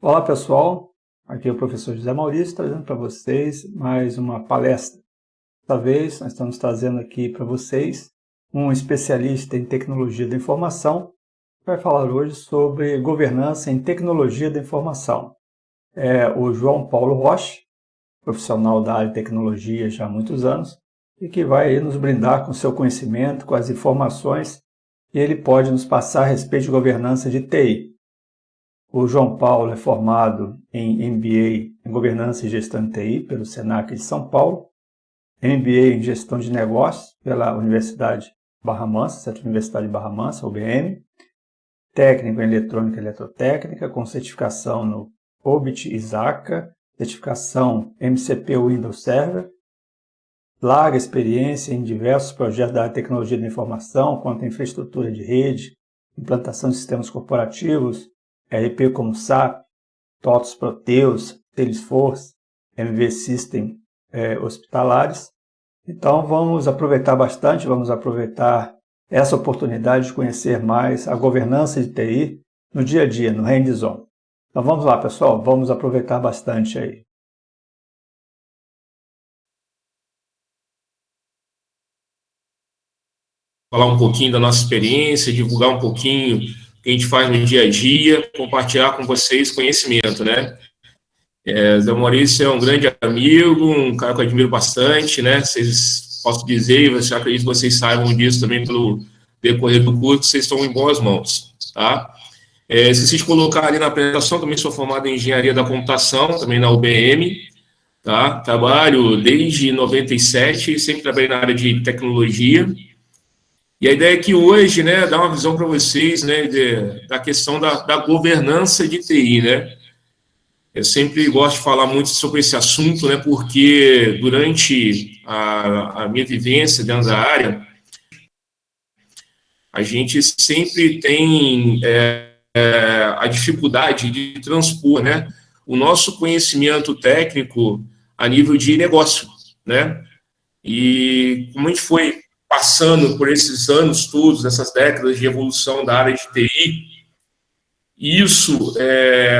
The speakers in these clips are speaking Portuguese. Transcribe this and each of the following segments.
Olá pessoal, aqui é o professor José Maurício trazendo para vocês mais uma palestra. Desta vez nós estamos trazendo aqui para vocês um especialista em tecnologia da informação que vai falar hoje sobre governança em tecnologia da informação. É o João Paulo Rocha, profissional da área de tecnologia já há muitos anos e que vai nos brindar com seu conhecimento, com as informações que ele pode nos passar a respeito de governança de TI. O João Paulo é formado em MBA em Governança e Gestão de TI pelo Senac de São Paulo, MBA em Gestão de Negócios pela Universidade Barra Mansa, Centro Universitário de Barra Mansa, UBM, técnico em Eletrônica e Eletrotécnica, com certificação no OBIT ISACA, certificação MCP Windows Server, larga experiência em diversos projetos da área de tecnologia da informação, quanto a infraestrutura de rede, implantação de sistemas corporativos, ERP como SAP, TOTOS Proteus, Salesforce, MV System hospitalares. Então vamos aproveitar bastante, vamos aproveitar essa oportunidade de conhecer mais a governança de TI no dia a dia, no hands-on. Então vamos lá pessoal, vamos aproveitar bastante aí. Falar um pouquinho da nossa experiência, divulgar um pouquinho o que a gente faz no dia a dia, compartilhar com vocês conhecimento, né? Zé Maurício é um grande amigo, um cara que eu admiro bastante, né? Vocês, posso dizer, eu acredito que vocês saibam disso também pelo decorrer do curso, vocês estão em boas mãos, tá? Esqueci de colocar ali na apresentação, também sou formado em Engenharia da Computação, também na UBM, tá? Trabalho desde 97, sempre trabalhei na área de tecnologia. E a ideia é que hoje, né, dar uma visão para vocês, né, da questão da governança de TI, né? Eu sempre gosto de falar muito sobre esse assunto, né, porque durante a minha vivência dentro da área, a gente sempre tem a dificuldade de transpor, né, o nosso conhecimento técnico a nível de negócio, né? E como a gente foi passando por esses anos todos, essas décadas de evolução da área de TI, isso,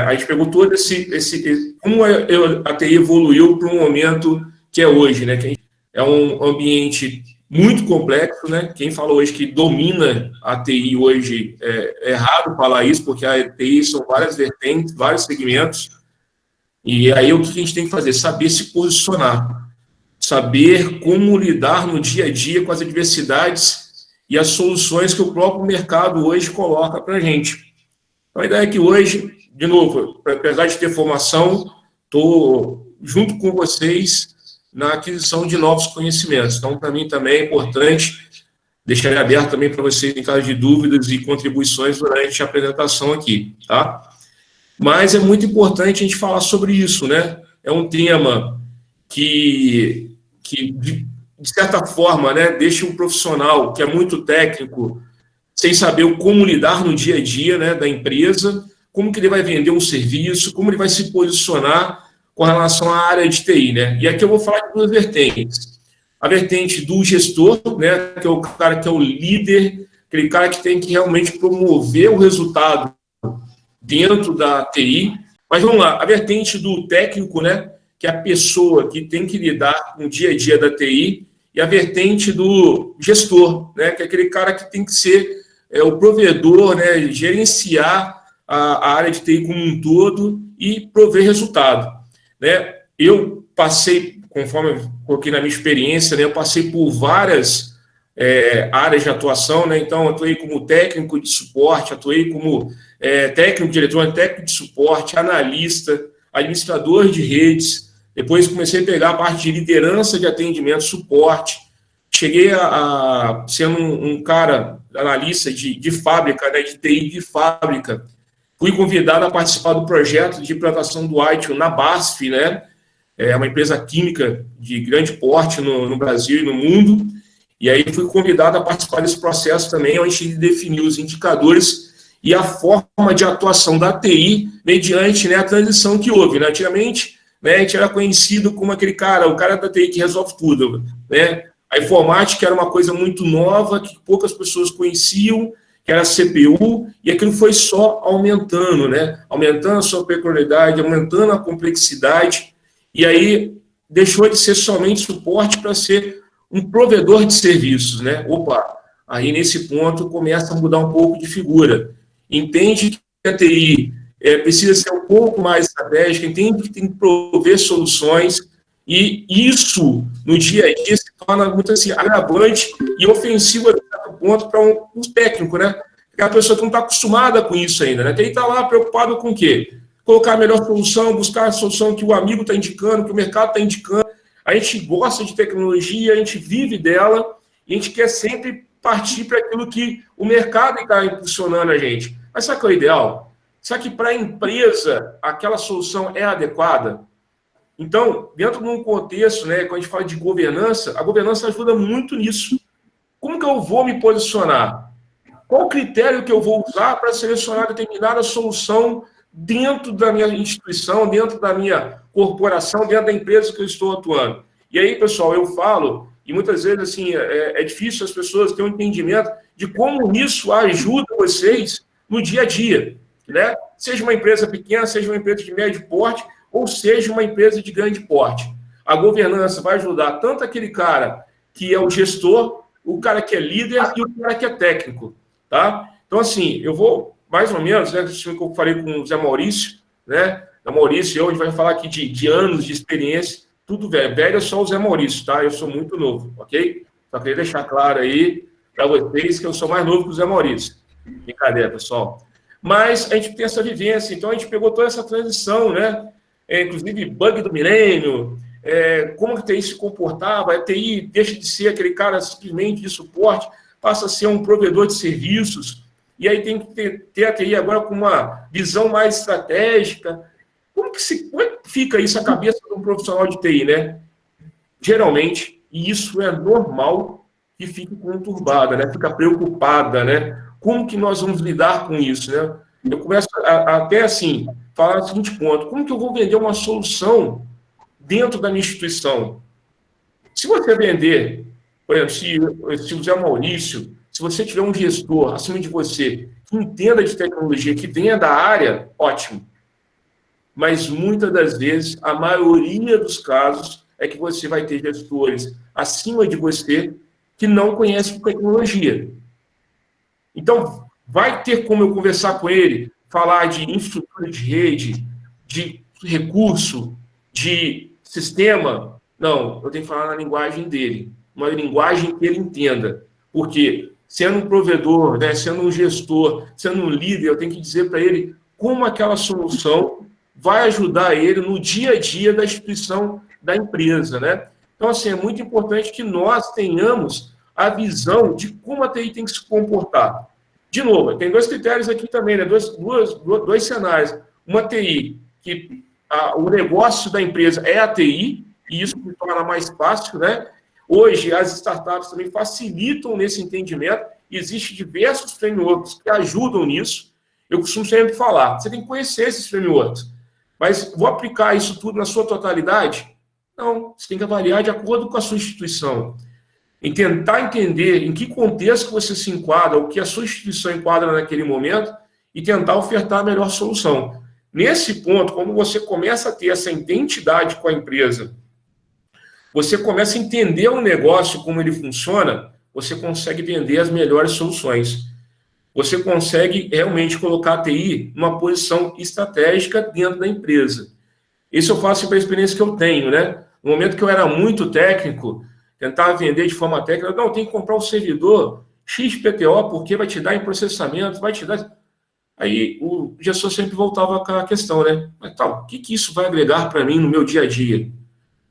a gente pegou todo como a TI evoluiu para um momento que é hoje, né? Que é um ambiente muito complexo, né? Quem fala hoje que domina a TI hoje é errado falar isso, porque a TI são várias vertentes, vários segmentos, e aí o que a gente tem que fazer? Saber se posicionar. Saber como lidar no dia a dia com as adversidades e as soluções que o próprio mercado hoje coloca para a gente. Então, a ideia é que hoje, de novo, apesar de ter formação, estou junto com vocês na aquisição de novos conhecimentos. Então, para mim também é importante deixar aberto também para vocês em caso de dúvidas e contribuições durante a apresentação aqui, tá? Mas é muito importante a gente falar sobre isso, né? É um tema que de certa forma, né, deixa um profissional que é muito técnico sem saber como lidar no dia a dia, né, da empresa, como que ele vai vender um serviço, como ele vai se posicionar com relação à área de TI, né? E aqui eu vou falar de duas vertentes. A vertente do gestor, né, que é o cara que é o líder, aquele cara que tem que realmente promover o resultado dentro da TI. Mas vamos lá, a vertente do técnico, né, que é a pessoa que tem que lidar com o dia a dia da TI, e a vertente do gestor, né, que é aquele cara que tem que ser o provedor, né, gerenciar a área de TI como um todo e prover resultado, né? Eu passei, conforme eu coloquei na minha experiência, né, eu passei por várias áreas de atuação, né? Então, atuei como técnico de suporte, atuei como técnico de eletrônica, técnico de suporte, analista, administrador de redes. Depois comecei a pegar a parte de liderança de atendimento, suporte. Cheguei a ser um cara analista de fábrica, né, de TI de fábrica. Fui convidado a participar do projeto de implantação do ITIL na BASF, né? É uma empresa química de grande porte no Brasil e no mundo. E aí fui convidado a participar desse processo também, onde a gente definiu os indicadores e a forma de atuação da TI mediante, né, a transição que houve, né? Antigamente, né, a gente era conhecido como aquele cara, o cara da TI que resolve tudo, né? A informática era uma coisa muito nova, que poucas pessoas conheciam, que era a CPU, e aquilo foi só aumentando, né? Aumentando a sua peculiaridade, aumentando a complexidade, e aí deixou de ser somente suporte para ser um provedor de serviços, né? Opa, aí nesse ponto começa a mudar um pouco de figura. Entende que a TI precisa ser um pouco mais estratégica, entende que tem que prover soluções, e isso, no dia a dia, se torna muito assim, agravante e ofensivo a certo ponto para um técnico, né? Aquela pessoa que não está acostumada com isso ainda, né? Tem que estar lá preocupado com o quê? Colocar a melhor solução, buscar a solução que o amigo está indicando, que o mercado está indicando. A gente gosta de tecnologia, a gente vive dela, e a gente quer sempre partir para aquilo que o mercado está impulsionando a gente. Mas sabe o que é o ideal? Será que para a empresa aquela solução é adequada? Então, dentro de um contexto, né, quando a gente fala de governança, a governança ajuda muito nisso. Como que eu vou me posicionar? Qual o critério que eu vou usar para selecionar determinada solução dentro da minha instituição, dentro da minha corporação, dentro da empresa que eu estou atuando? E aí, pessoal, eu falo, e muitas vezes assim, é difícil as pessoas terem um entendimento de como isso ajuda vocês no dia a dia, né? Seja uma empresa pequena, seja uma empresa de médio porte, ou seja uma empresa de grande porte. A governança vai ajudar tanto aquele cara que é o gestor, o cara que é líder e o cara que é técnico, tá? Então, assim, eu vou, mais ou menos, né, que eu falei com o Zé Maurício, né? O Maurício e eu, a gente vai falar aqui de anos de experiência, tudo velho. Velho é só o Zé Maurício, tá? Eu sou muito novo, ok? Só queria deixar claro aí para vocês que eu sou mais novo que o Zé Maurício. Brincadeira, pessoal. Mas a gente tem essa vivência, então a gente pegou toda essa transição, né? Inclusive bug do milênio, como que a TI se comportava, a TI deixa de ser aquele cara simplesmente de suporte, passa a ser um provedor de serviços, e aí tem que ter a TI agora com uma visão mais estratégica. Como que fica isso na cabeça de um profissional de TI, né? Geralmente, e isso é normal, que fique conturbada, né? Fica preocupada, né? Como que nós vamos lidar com isso, né? Eu começo até assim, falar o seguinte ponto: como que eu vou vender uma solução dentro da minha instituição? Se você vender, por exemplo, se o Zé Maurício, se você tiver um gestor acima de você que entenda de tecnologia, que venha da área, ótimo. Mas muitas das vezes, a maioria dos casos, é que você vai ter gestores acima de você que não conhecem tecnologia. Então, vai ter como eu conversar com ele, falar de infraestrutura de rede, de recurso, de sistema? Não, eu tenho que falar na linguagem dele, uma linguagem que ele entenda. Porque, sendo um provedor, né, sendo um gestor, sendo um líder, eu tenho que dizer para ele como aquela solução vai ajudar ele no dia a dia da instituição, da empresa, né? Então, assim, é muito importante que nós tenhamos a visão de como a TI tem que se comportar. De novo, tem dois critérios aqui também, né? Dois cenários. Uma TI, que o negócio da empresa é a TI, e isso se torna mais fácil, né? Hoje, as startups também facilitam nesse entendimento, existem diversos frameworks que ajudam nisso. Eu costumo sempre falar, você tem que conhecer esses frameworks, mas vou aplicar isso tudo na sua totalidade? Não, você tem que avaliar de acordo com a sua instituição. Em tentar entender em que contexto você se enquadra, o que a sua instituição enquadra naquele momento, e tentar ofertar a melhor solução. Nesse ponto, quando você começa a ter essa identidade com a empresa, você começa a entender o negócio, como ele funciona, você consegue vender as melhores soluções. Você consegue realmente colocar a TI numa posição estratégica dentro da empresa. Isso eu faço pela experiência que eu tenho, né? No momento que eu era muito técnico, tentava vender de forma técnica, não, tem que comprar um servidor XPTO, porque vai te dar em processamento, vai te dar... Aí o gestor sempre voltava com a questão, né? Mas tal, o que isso vai agregar para mim no meu dia a dia?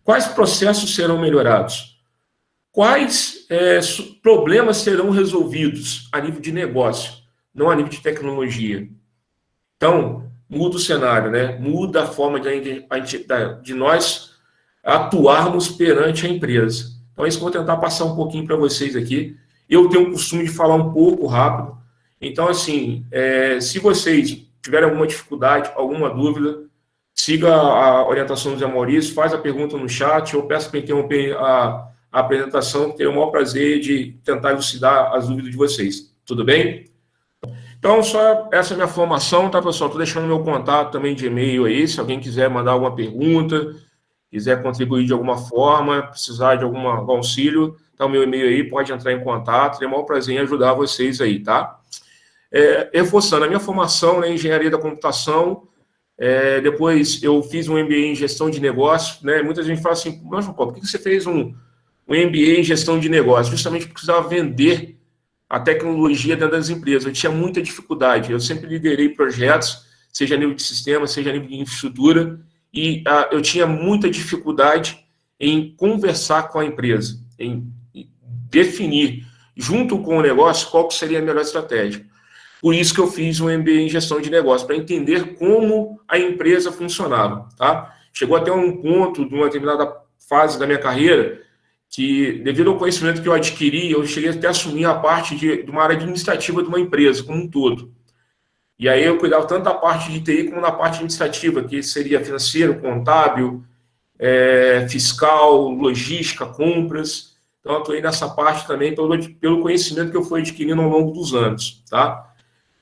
Quais processos serão melhorados? Quais problemas serão resolvidos a nível de negócio, não a nível de tecnologia? Então, muda o cenário, né? Muda a forma de nós atuarmos perante a empresa. Então, é isso que eu vou tentar passar um pouquinho para vocês aqui. Eu tenho o costume de falar um pouco rápido. Então, assim, se vocês tiverem alguma dificuldade, alguma dúvida, siga a orientação do Zé Maurício, faz a pergunta no chat, ou peço para interromper a apresentação, que terei o maior prazer de tentar elucidar as dúvidas de vocês. Tudo bem? Então, só essa é a minha formação, tá, pessoal? Estou deixando meu contato também de e-mail aí, se alguém quiser mandar alguma pergunta, quiser contribuir de alguma forma, precisar de algum auxílio, tá o meu e-mail aí, pode entrar em contato, é o maior prazer em ajudar vocês aí, tá? Reforçando, a minha formação, né, em engenharia da computação, depois eu fiz um MBA em gestão de negócios, né? Muita gente fala assim, mas por que você fez um MBA em gestão de negócios? Justamente porque precisava vender a tecnologia dentro das empresas. Eu tinha muita dificuldade. Eu sempre liderei projetos, seja a nível de sistema, seja a nível de infraestrutura, e eu tinha muita dificuldade em conversar com a empresa, em definir, junto com o negócio, qual que seria a melhor estratégia. Por isso que eu fiz um MBA em gestão de negócios, para entender como a empresa funcionava. Tá? Chegou até um ponto, de uma determinada fase da minha carreira, que, devido ao conhecimento que eu adquiri, eu cheguei até a assumir a parte de uma área administrativa de uma empresa, como um todo. E aí eu cuidava tanto da parte de TI como da parte administrativa, que seria financeiro, contábil, fiscal, logística, compras. Então, eu atuei nessa parte também pelo conhecimento que eu fui adquirindo ao longo dos anos. Tá?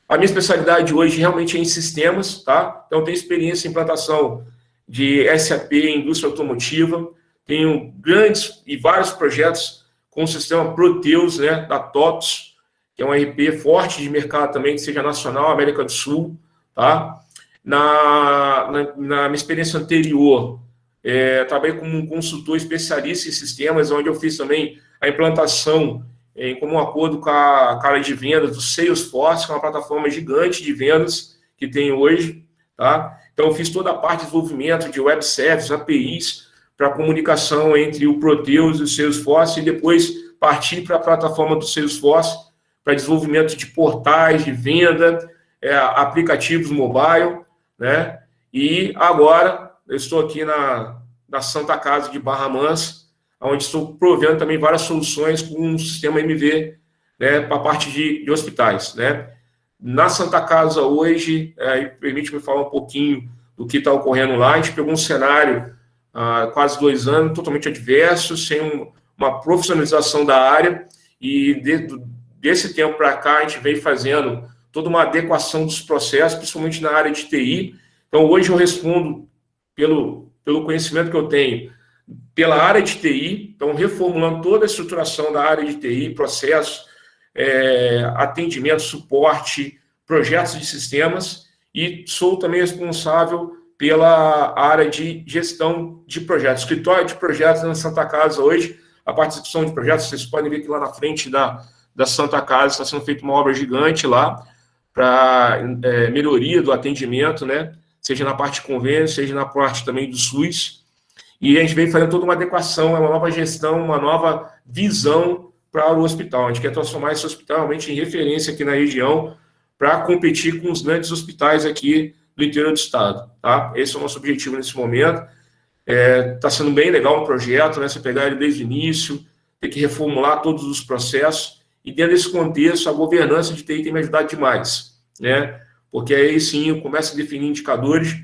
A minha especialidade hoje realmente é em sistemas. Tá? Então, eu tenho experiência em implantação de SAP em indústria automotiva. Tenho grandes e vários projetos com o sistema Proteus, né, da TOTS, que é um ERP forte de mercado também, que seja nacional, América do Sul. Tá? Na minha experiência anterior, trabalhei como um consultor especialista em sistemas, onde eu fiz também a implantação em comum acordo com a área de vendas do Salesforce, que é uma plataforma gigante de vendas que tem hoje. Tá? Então, eu fiz toda a parte de desenvolvimento de web services, APIs, para a comunicação entre o Proteus e o Salesforce, e depois partir para a plataforma do Salesforce para desenvolvimento de portais de venda, aplicativos mobile, né? E agora eu estou aqui na Santa Casa de Barra Mansa, onde estou provendo também várias soluções com um sistema MV, né, para a parte de hospitais, né? Na Santa Casa hoje, permite-me falar um pouquinho do que está ocorrendo lá. A gente pegou um cenário há quase 2 anos, totalmente adverso, sem uma profissionalização da área, e desse tempo para cá a gente vem fazendo toda uma adequação dos processos, principalmente na área de TI. Então, hoje eu respondo pelo conhecimento que eu tenho pela área de TI, então reformulando toda a estruturação da área de TI, processos, atendimento, suporte, projetos de sistemas, e sou também responsável pela área de gestão de projetos, escritório de projetos na Santa Casa hoje. A parte de execução de projetos, vocês podem ver que lá na frente da Santa Casa está sendo feita uma obra gigante lá para melhoria do atendimento, né? Seja na parte de convênio, seja na parte também do SUS. E a gente vem fazendo toda uma adequação, uma nova gestão, uma nova visão para o hospital. A gente quer transformar esse hospital realmente em referência aqui na região para competir com os grandes hospitais aqui do interior do estado. Tá? Esse é o nosso objetivo nesse momento. Está sendo bem legal o projeto, né? Você pegar ele desde o início, ter que reformular todos os processos, e dentro desse contexto, a governança de TI tem me ajudado demais, né? Porque aí sim eu começo a definir indicadores,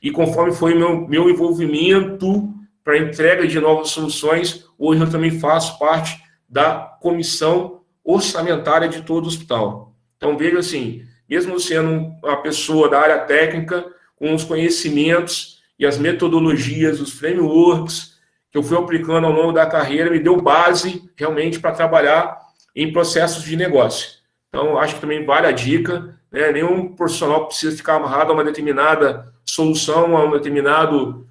e conforme foi meu envolvimento para a entrega de novas soluções, hoje eu também faço parte da comissão orçamentária de todo o hospital. Então, veja assim, mesmo sendo uma pessoa da área técnica, com os conhecimentos e as metodologias, os frameworks que eu fui aplicando ao longo da carreira, me deu base realmente para trabalhar em processos de negócio. Então, acho que também vale a dica, né? Nenhum profissional precisa ficar amarrado a uma determinada solução, a um determinado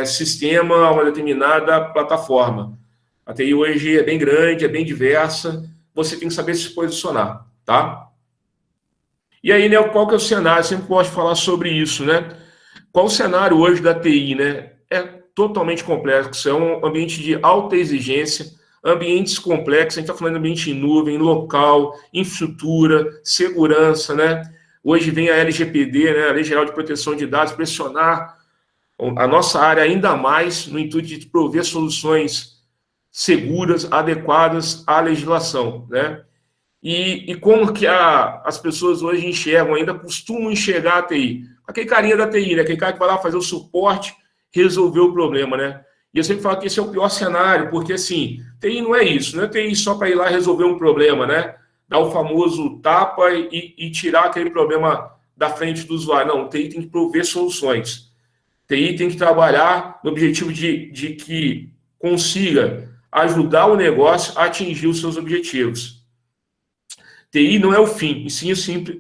sistema, a uma determinada plataforma. A TI hoje é bem grande, é bem diversa, você tem que saber se posicionar, tá? E aí, né, qual que é o cenário? Eu sempre gosto de falar sobre isso, né? Qual o cenário hoje da TI, né? É totalmente complexo, é um ambiente de alta exigência, ambientes complexos, a gente está falando de ambiente em nuvem, local, infraestrutura, segurança, né? Hoje vem a LGPD, né, a Lei Geral de Proteção de Dados, pressionar a nossa área ainda mais no intuito de prover soluções seguras, adequadas à legislação, né? E como que as pessoas hoje enxergam, ainda costumam enxergar a TI? Aquele carinha da TI, né? Aquele cara que vai lá fazer o suporte, resolver o problema, né? E eu sempre falo que esse é o pior cenário, porque, assim, TI não é isso, não é TI só para ir lá resolver um problema, né? dar o famoso tapa e tirar aquele problema da frente do usuário. Não, o TI tem que prover soluções. TI tem que trabalhar no objetivo de que consiga ajudar o negócio a atingir os seus objetivos. TI não é o fim, e sim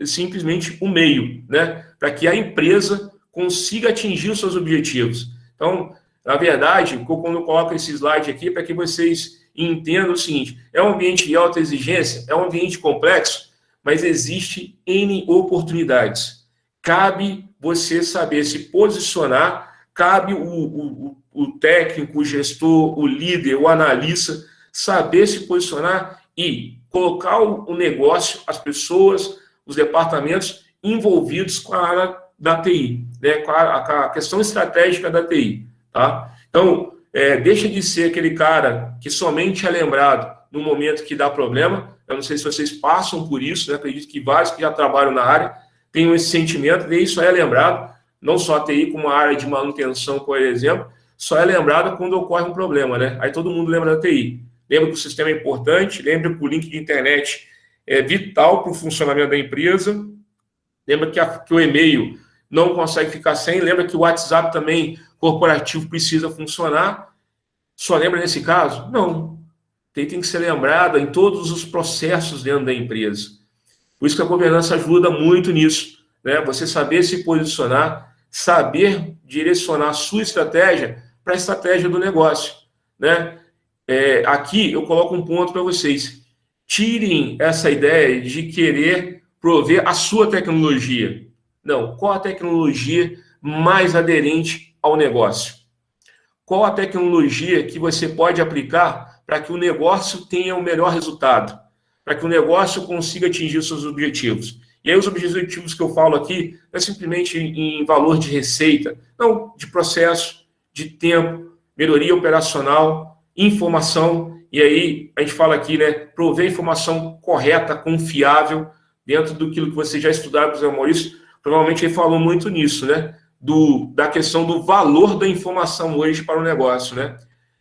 simplesmente o meio, né? Para que a empresa consiga atingir os seus objetivos. Então, na verdade, quando eu coloco esse slide aqui, para que vocês entendam o seguinte: é um ambiente de alta exigência, é um ambiente complexo, mas existe N oportunidades. Cabe você saber se posicionar, cabe o técnico, o gestor, o líder, o analista, saber se posicionar e colocar o negócio, as pessoas, os departamentos envolvidos com a área da TI, né, com a questão estratégica da TI. Tá? Então, deixa de ser aquele cara que somente é lembrado no momento que dá problema. Eu não sei se vocês passam por isso, né? Acredito que vários que já trabalham na área tenham esse sentimento, e isso é lembrado, não só a TI, como a área de manutenção, por exemplo, só é lembrado quando ocorre um problema, né? Aí todo mundo lembra da TI. Lembra que o sistema é importante, lembra que o link de internet é vital para o funcionamento da empresa, lembra que o e-mail não consegue ficar sem, lembra que o WhatsApp também corporativo precisa funcionar. Só lembra nesse caso? Não. Tem que ser lembrada em todos os processos dentro da empresa. Por isso que a governança ajuda muito nisso, né? Você saber se posicionar, saber direcionar a sua estratégia para a estratégia do negócio, né? Aqui eu coloco um ponto para vocês. Tirem essa ideia de querer prover a sua tecnologia. Não, qual a tecnologia mais aderente ao negócio? Qual a tecnologia que você pode aplicar para que o negócio tenha o melhor resultado? Para que o negócio consiga atingir os seus objetivos? E aí os objetivos que eu falo aqui não é simplesmente em valor de receita, não, de processo, de tempo, melhoria operacional, informação. E aí a gente fala aqui, né, prover informação correta, confiável, dentro do que você já estudaram com o Zé Maurício. Provavelmente ele falou muito nisso, né? Da questão do valor da informação hoje para o negócio, né?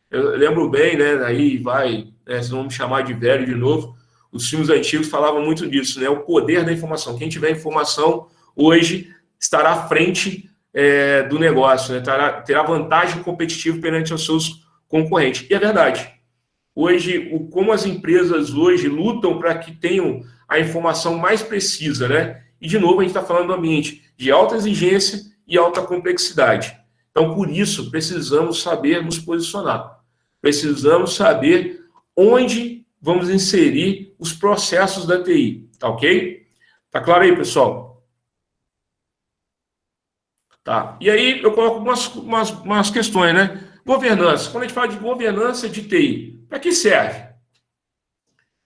Eu lembro bem, né? Aí vai, né, vocês vão me chamar de velho de novo. Os filmes antigos falavam muito disso, né? O poder da informação. Quem tiver informação hoje estará à frente do negócio, né? Terá vantagem competitiva perante os seus concorrentes. E é verdade. Hoje, como as empresas hoje lutam para que tenham a informação mais precisa, né? E, de novo, a gente está falando do ambiente de alta exigência e alta complexidade. Então, por isso, precisamos saber nos posicionar. Precisamos saber onde vamos inserir os processos da TI. Tá ok? Tá claro aí, pessoal? Tá. E aí, eu coloco umas questões, né? Governança. Quando a gente fala de governança de TI, para que serve?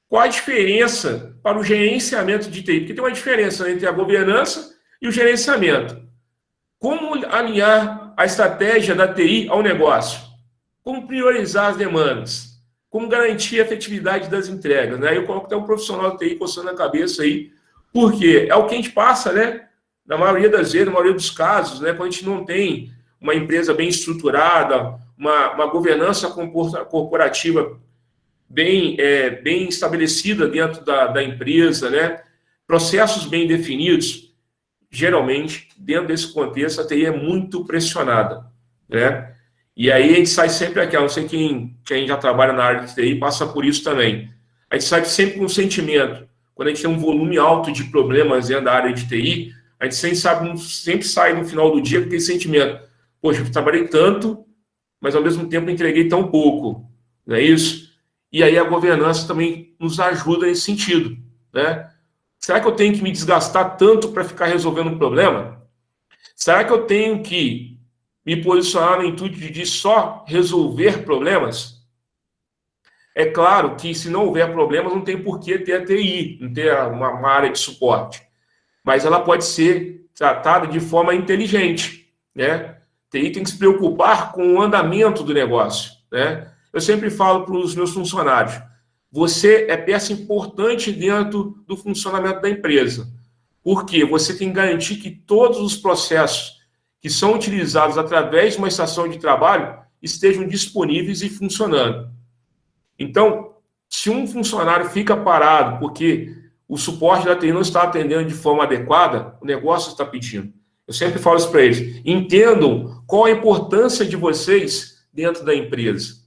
Qual a diferença para o gerenciamento de TI? Porque tem uma diferença entre a governança e o gerenciamento. Como alinhar a estratégia da TI ao negócio? Como priorizar as demandas? Como garantir a efetividade das entregas? Né? Eu coloco até um profissional da TI coçando a cabeça aí, porque é o que a gente passa, né? Na maioria das vezes, na maioria dos casos, né? Quando a gente não tem uma empresa bem estruturada, uma governança corporativa bem estabelecida dentro da empresa, né? Processos bem definidos, geralmente, dentro desse contexto, a TI é muito pressionada, né? E aí a gente sai sempre aqui, não sei quem já trabalha na área de TI passa por isso também. A gente sai sempre com um sentimento, quando a gente tem um volume alto de problemas dentro da área de TI, a gente sempre sai no final do dia com aquele sentimento, poxa, eu trabalhei tanto, mas ao mesmo tempo entreguei tão pouco, não é isso? E aí a governança também nos ajuda nesse sentido, né? Será que eu tenho que me desgastar tanto para ficar resolvendo um problema? Será que eu tenho que me posicionar no intuito de só resolver problemas? É claro que se não houver problemas, não tem por que ter a TI, não ter uma área de suporte. Mas ela pode ser tratada de forma inteligente, né? TI tem que se preocupar com o andamento do negócio, né? Eu sempre falo para os meus funcionários, você é peça importante dentro do funcionamento da empresa, porque você tem que garantir que todos os processos que são utilizados através de uma estação de trabalho estejam disponíveis e funcionando. Então, se um funcionário fica parado porque o suporte da TI não está atendendo de forma adequada, o negócio está pedindo. Eu sempre falo isso para eles. Entendam qual a importância de vocês dentro da empresa.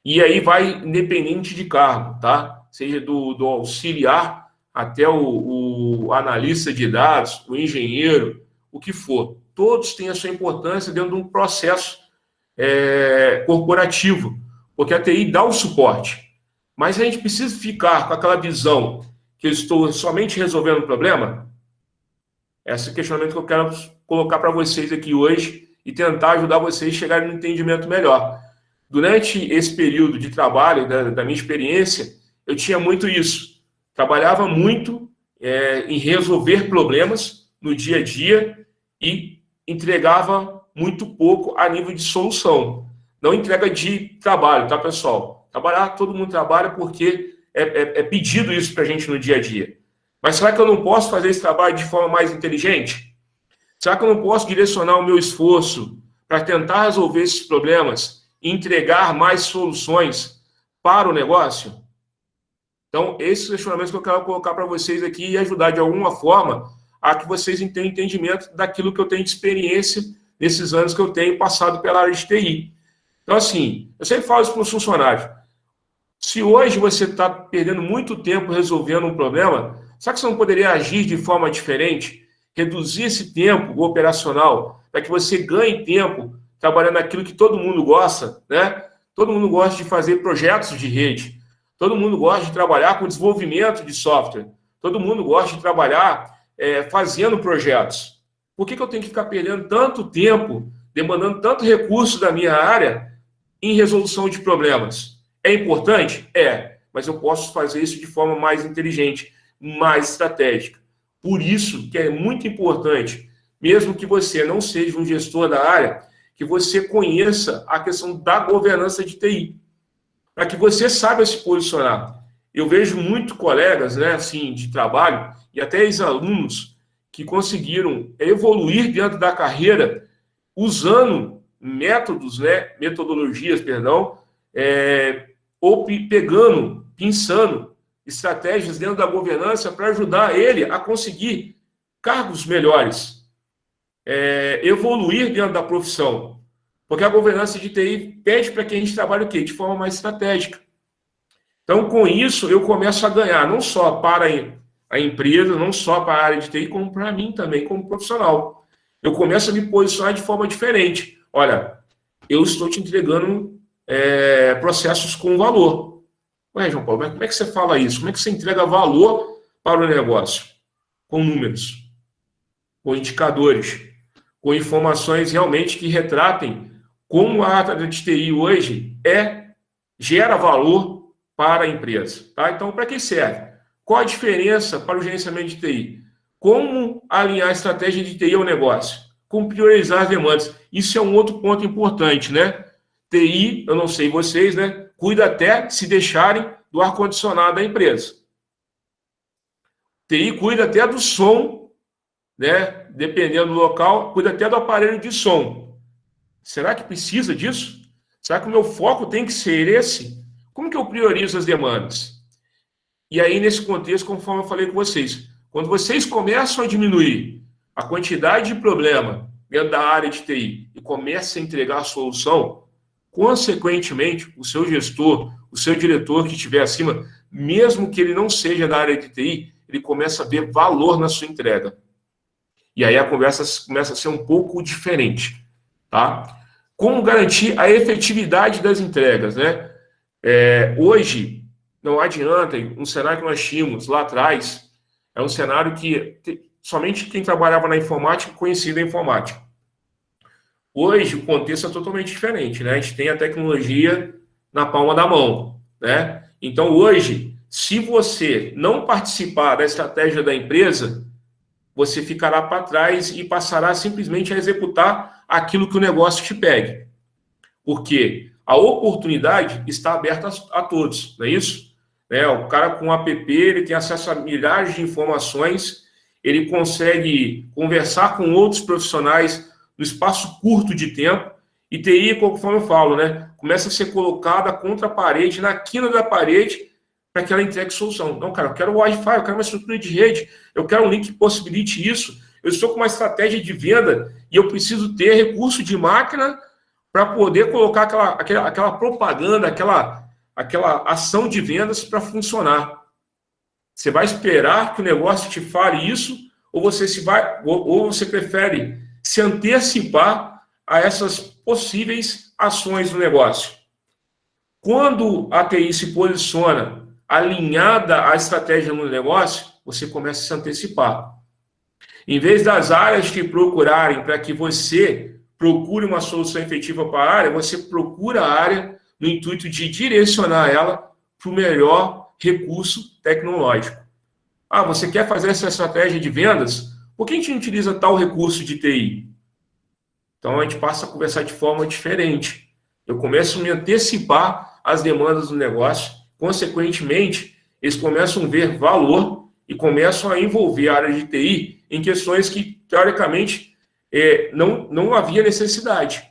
E aí vai independente de cargo, tá? Seja do auxiliar até o analista de dados, o engenheiro, o que for. Todos têm a sua importância dentro de um processo corporativo, porque a TI dá o suporte. Mas a gente precisa ficar com aquela visão que eu estou somente resolvendo o problema? Esse é o questionamento que eu quero colocar para vocês aqui hoje e tentar ajudar vocês a chegarem no entendimento melhor. Durante esse período de trabalho, da minha experiência, eu tinha muito isso. Trabalhava muito em resolver problemas no dia a dia e entregava muito pouco a nível de solução. Não entrega de trabalho, tá, pessoal? Trabalhar, todo mundo trabalha porque é pedido isso para a gente no dia a dia. Mas será que eu não posso fazer esse trabalho de forma mais inteligente? Será que eu não posso direcionar o meu esforço para tentar resolver esses problemas e entregar mais soluções para o negócio? Então, esses questionamentos que eu quero colocar para vocês aqui e ajudar de alguma forma a que vocês tenham entendimento daquilo que eu tenho de experiência nesses anos que eu tenho passado pela área de TI. Então, assim, eu sempre falo isso para os funcionários. Se hoje você está perdendo muito tempo resolvendo um problema, será que você não poderia agir de forma diferente? Reduzir esse tempo operacional para que você ganhe tempo trabalhando naquilo que todo mundo gosta, né? Todo mundo gosta de fazer projetos de rede. Todo mundo gosta de trabalhar com desenvolvimento de software. Todo mundo gosta de trabalhar fazendo projetos. Por que eu tenho que ficar perdendo tanto tempo, demandando tanto recurso da minha área em resolução de problemas? É importante? É, mas eu posso fazer isso de forma mais inteligente, mais estratégica. Por isso que é muito importante, mesmo que você não seja um gestor da área, que você conheça a questão da governança de TI, para que você saiba se posicionar. Eu vejo muito colegas, né, assim, de trabalho e até ex-alunos que conseguiram evoluir dentro da carreira usando metodologias, ou pensando estratégias dentro da governança para ajudar ele a conseguir cargos melhores, evoluir dentro da profissão. Porque a governança de TI pede para que a gente trabalhe o quê? De forma mais estratégica. Então, com isso, eu começo a ganhar, não só para a empresa, não só para a área de TI, como para mim também, como profissional. Eu começo a me posicionar de forma diferente. Olha, eu estou te entregando processos com valor. Ué, João Paulo, mas como é que você fala isso? Como é que você entrega valor para o negócio? Com números, com indicadores, com informações realmente que retratem como a área de TI hoje gera valor para a empresa. Tá? Então, para que serve? Qual a diferença para o gerenciamento de TI? Como alinhar a estratégia de TI ao negócio? Como priorizar as demandas? Isso é um outro ponto importante, né? TI, eu não sei vocês, né? Cuida até, se deixarem, do ar-condicionado da empresa. TI cuida até do som, né? Dependendo do local, cuida até do aparelho de som. Será que precisa disso? Será que o meu foco tem que ser esse? Como que eu priorizo as demandas? E aí, nesse contexto, conforme eu falei com vocês, quando vocês começam a diminuir a quantidade de problema dentro da área de TI e começam a entregar a solução, consequentemente, o seu gestor, o seu diretor que estiver acima, mesmo que ele não seja da área de TI, ele começa a ver valor na sua entrega. E aí a conversa começa a ser um pouco diferente, tá? Como garantir a efetividade das entregas, né? Hoje, não adianta, um cenário que nós tínhamos lá atrás, é um cenário que somente quem trabalhava na informática conhecia da informática. Hoje, o contexto é totalmente diferente, né? A gente tem a tecnologia na palma da mão, né? Então, hoje, se você não participar da estratégia da empresa, você ficará para trás e passará simplesmente a executar aquilo que o negócio te pede. Porque a oportunidade está aberta a todos, não é isso? O cara com app, ele tem acesso a milhares de informações, ele consegue conversar com outros profissionais no espaço curto de tempo, e TI, conforme eu falo, né, começa a ser colocada contra a parede, na quina da parede, para que ela entregue solução. Não, cara, eu quero o Wi-Fi, eu quero uma estrutura de rede, eu quero um link que possibilite isso. Eu estou com uma estratégia de venda e eu preciso ter recurso de máquina para poder colocar aquela propaganda, aquela ação de vendas para funcionar. Você vai esperar que o negócio te fale isso, ou você prefere se antecipar a essas possíveis ações do negócio? Quando a TI se posiciona alinhada à estratégia no negócio, você começa a se antecipar. Em vez das áreas te procurarem para que você procure uma solução efetiva para a área, você procura a área no intuito de direcionar ela para o melhor recurso tecnológico. Ah, você quer fazer essa estratégia de vendas? Por que a gente não utiliza tal recurso de TI? Então, a gente passa a conversar de forma diferente. Eu começo a me antecipar às demandas do negócio. Consequentemente, eles começam a ver valor e começam a envolver a área de TI em questões que, teoricamente, não havia necessidade.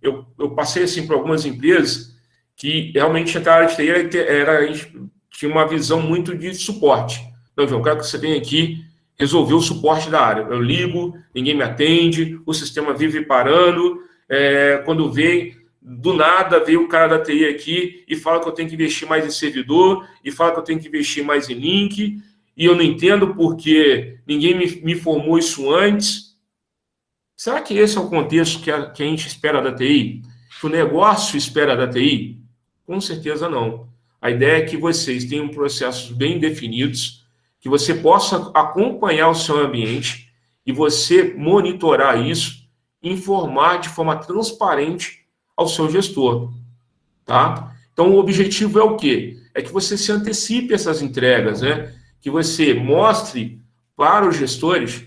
Eu passei assim, por algumas empresas que realmente a área de TI tinha uma visão muito de suporte. Não, João, eu quero que você venha aqui resolver o suporte da área. Eu ligo, ninguém me atende, o sistema vive parando. Quando vem, do nada, veio o cara da TI aqui e fala que eu tenho que investir mais em servidor, e fala que eu tenho que investir mais em link, e eu não entendo porque ninguém me informou isso antes. Será que esse é o contexto que a gente espera da TI? Que o negócio espera da TI? Com certeza não. A ideia é que vocês tenham processos bem definidos, que você possa acompanhar o seu ambiente e você monitorar isso, informar de forma transparente ao seu gestor, tá? Então, o objetivo é o quê? É que você se antecipe essas entregas, né? Que você mostre para os gestores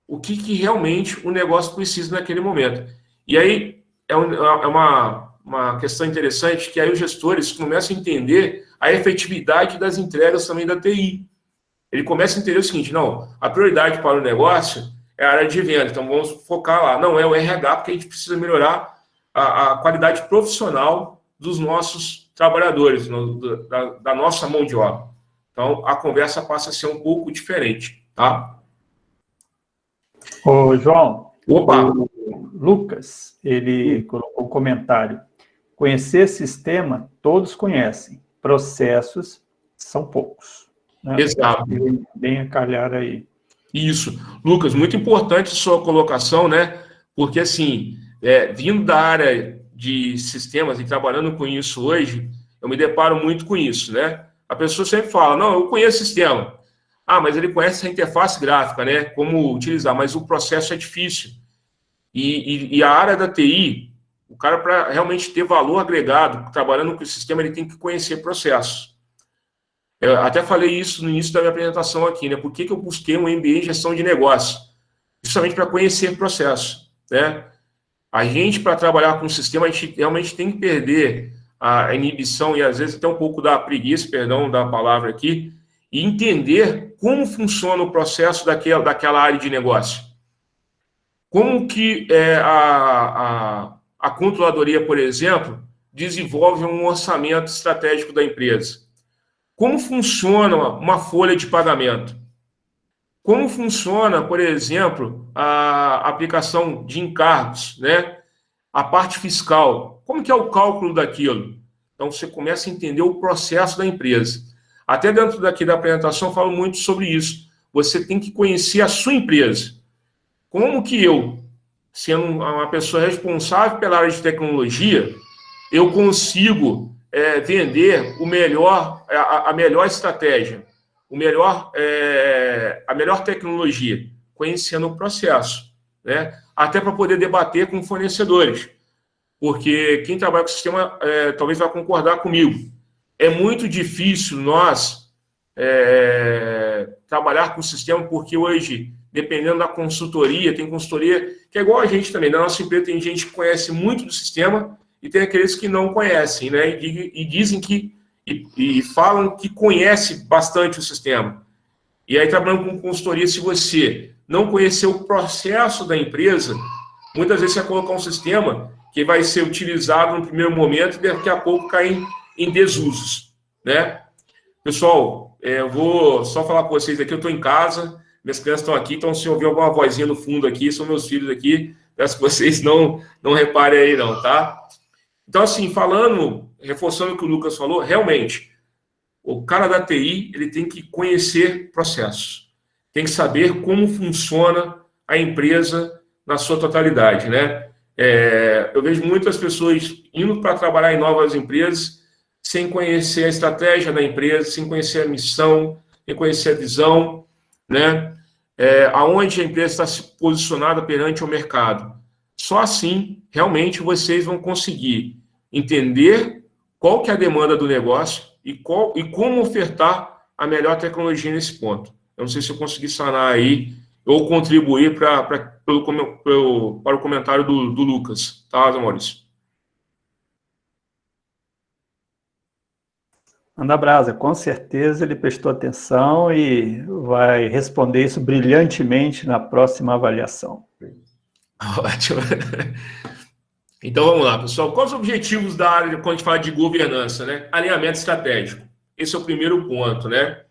o que realmente o negócio precisa naquele momento. E aí, é uma questão interessante, que aí os gestores começam a entender a efetividade das entregas também da TI. Ele começa a entender o seguinte, não, a prioridade para o negócio é a área de venda, então vamos focar lá. Não, é o RH, porque a gente precisa melhorar a qualidade profissional dos nossos trabalhadores, da nossa mão de obra. Então, a conversa passa a ser um pouco diferente, tá? Ô, João, Opa! o Lucas, ele colocou um comentário. Conhecer sistema, todos conhecem. Processos, são poucos. Né? Exato. Bem a calhar aí. Isso. Lucas, muito importante a sua colocação, né? Porque, assim, vindo da área de sistemas e trabalhando com isso hoje, eu me deparo muito com isso, né? A pessoa sempre fala, não, eu conheço sistema. Ah, mas ele conhece a interface gráfica, né? Como utilizar, mas o processo é difícil. E a área da TI, o cara, para realmente ter valor agregado, trabalhando com o sistema, ele tem que conhecer processos. Eu até falei isso no início da minha apresentação aqui, né? Por que eu busquei um MBA em gestão de negócio? Justamente para conhecer processo, né? A gente, para trabalhar com o sistema, a gente realmente tem que perder a inibição e, às vezes, até um pouco da preguiça, perdão da palavra aqui, e entender como funciona o processo daquela área de negócio. Como que a controladoria, por exemplo, desenvolve um orçamento estratégico da empresa? Como funciona uma folha de pagamento? Como funciona, por exemplo, a aplicação de encargos, né? A parte fiscal? Como que é o cálculo daquilo? Então, você começa a entender o processo da empresa. Até dentro daqui da apresentação, eu falo muito sobre isso. Você tem que conhecer a sua empresa. Como que eu, sendo uma pessoa responsável pela área de tecnologia, eu consigo vender a melhor estratégia, a melhor tecnologia, conhecendo o processo, né? Até para poder debater com fornecedores, porque quem trabalha com o sistema talvez vai concordar comigo. É muito difícil nós trabalhar com o sistema, porque hoje, dependendo da consultoria, tem consultoria que é igual a gente também. Na nossa empresa tem gente que conhece muito do sistema, e tem aqueles que não conhecem, né? E dizem e falam que conhece bastante o sistema. E aí, trabalhando com consultoria, se você não conhecer o processo da empresa, muitas vezes você vai colocar um sistema que vai ser utilizado no primeiro momento e daqui a pouco cair em desusos, né? Pessoal, eu vou só falar com vocês aqui, eu estou em casa, minhas crianças estão aqui, então se ouvir alguma vozinha no fundo aqui, são meus filhos aqui, peço que vocês não reparem aí não, tá? Então, assim, reforçando o que o Lucas falou, realmente, o cara da TI, ele tem que conhecer processos, tem que saber como funciona a empresa na sua totalidade, né? Eu vejo muitas pessoas indo para trabalhar em novas empresas sem conhecer a estratégia da empresa, sem conhecer a missão, sem conhecer a visão, né? Aonde a empresa está se posicionada perante o mercado. Só assim, realmente, vocês vão conseguir entender qual que é a demanda do negócio e como ofertar a melhor tecnologia nesse ponto. Eu não sei se eu consegui sanar aí ou contribuir para o comentário do Lucas, tá, Maurício? Anda Brasa, com certeza ele prestou atenção e vai responder isso brilhantemente na próxima avaliação. Ótimo. Então vamos lá, pessoal. Quais os objetivos da área quando a gente fala de governança, né? Alinhamento estratégico. Esse é o primeiro ponto, né?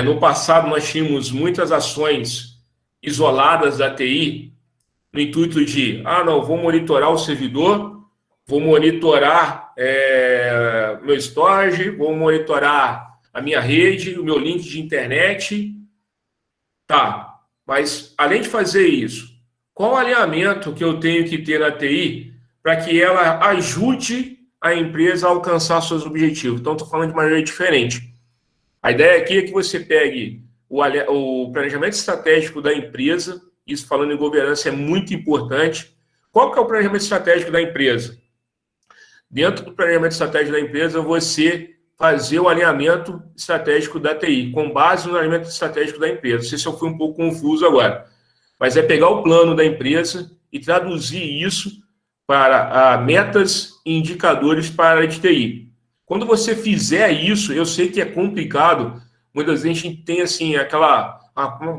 No passado nós tínhamos muitas ações isoladas da TI no intuito de, não, vou monitorar o servidor, vou monitorar meu storage, vou monitorar a minha rede, o meu link de internet. Tá, mas além de fazer isso, qual o alinhamento que eu tenho que ter na TI para que ela ajude a empresa a alcançar seus objetivos? Então, estou falando de maneira diferente. A ideia aqui é que você pegue o planejamento estratégico da empresa, isso falando em governança é muito importante. Qual que é o planejamento estratégico da empresa? Dentro do planejamento estratégico da empresa, você fazer o alinhamento estratégico da TI, com base no alinhamento estratégico da empresa. Não sei se eu fui um pouco confuso agora, mas é pegar o plano da empresa e traduzir isso para metas e indicadores para a área de TI. Quando você fizer isso, eu sei que é complicado, muitas vezes a gente tem assim,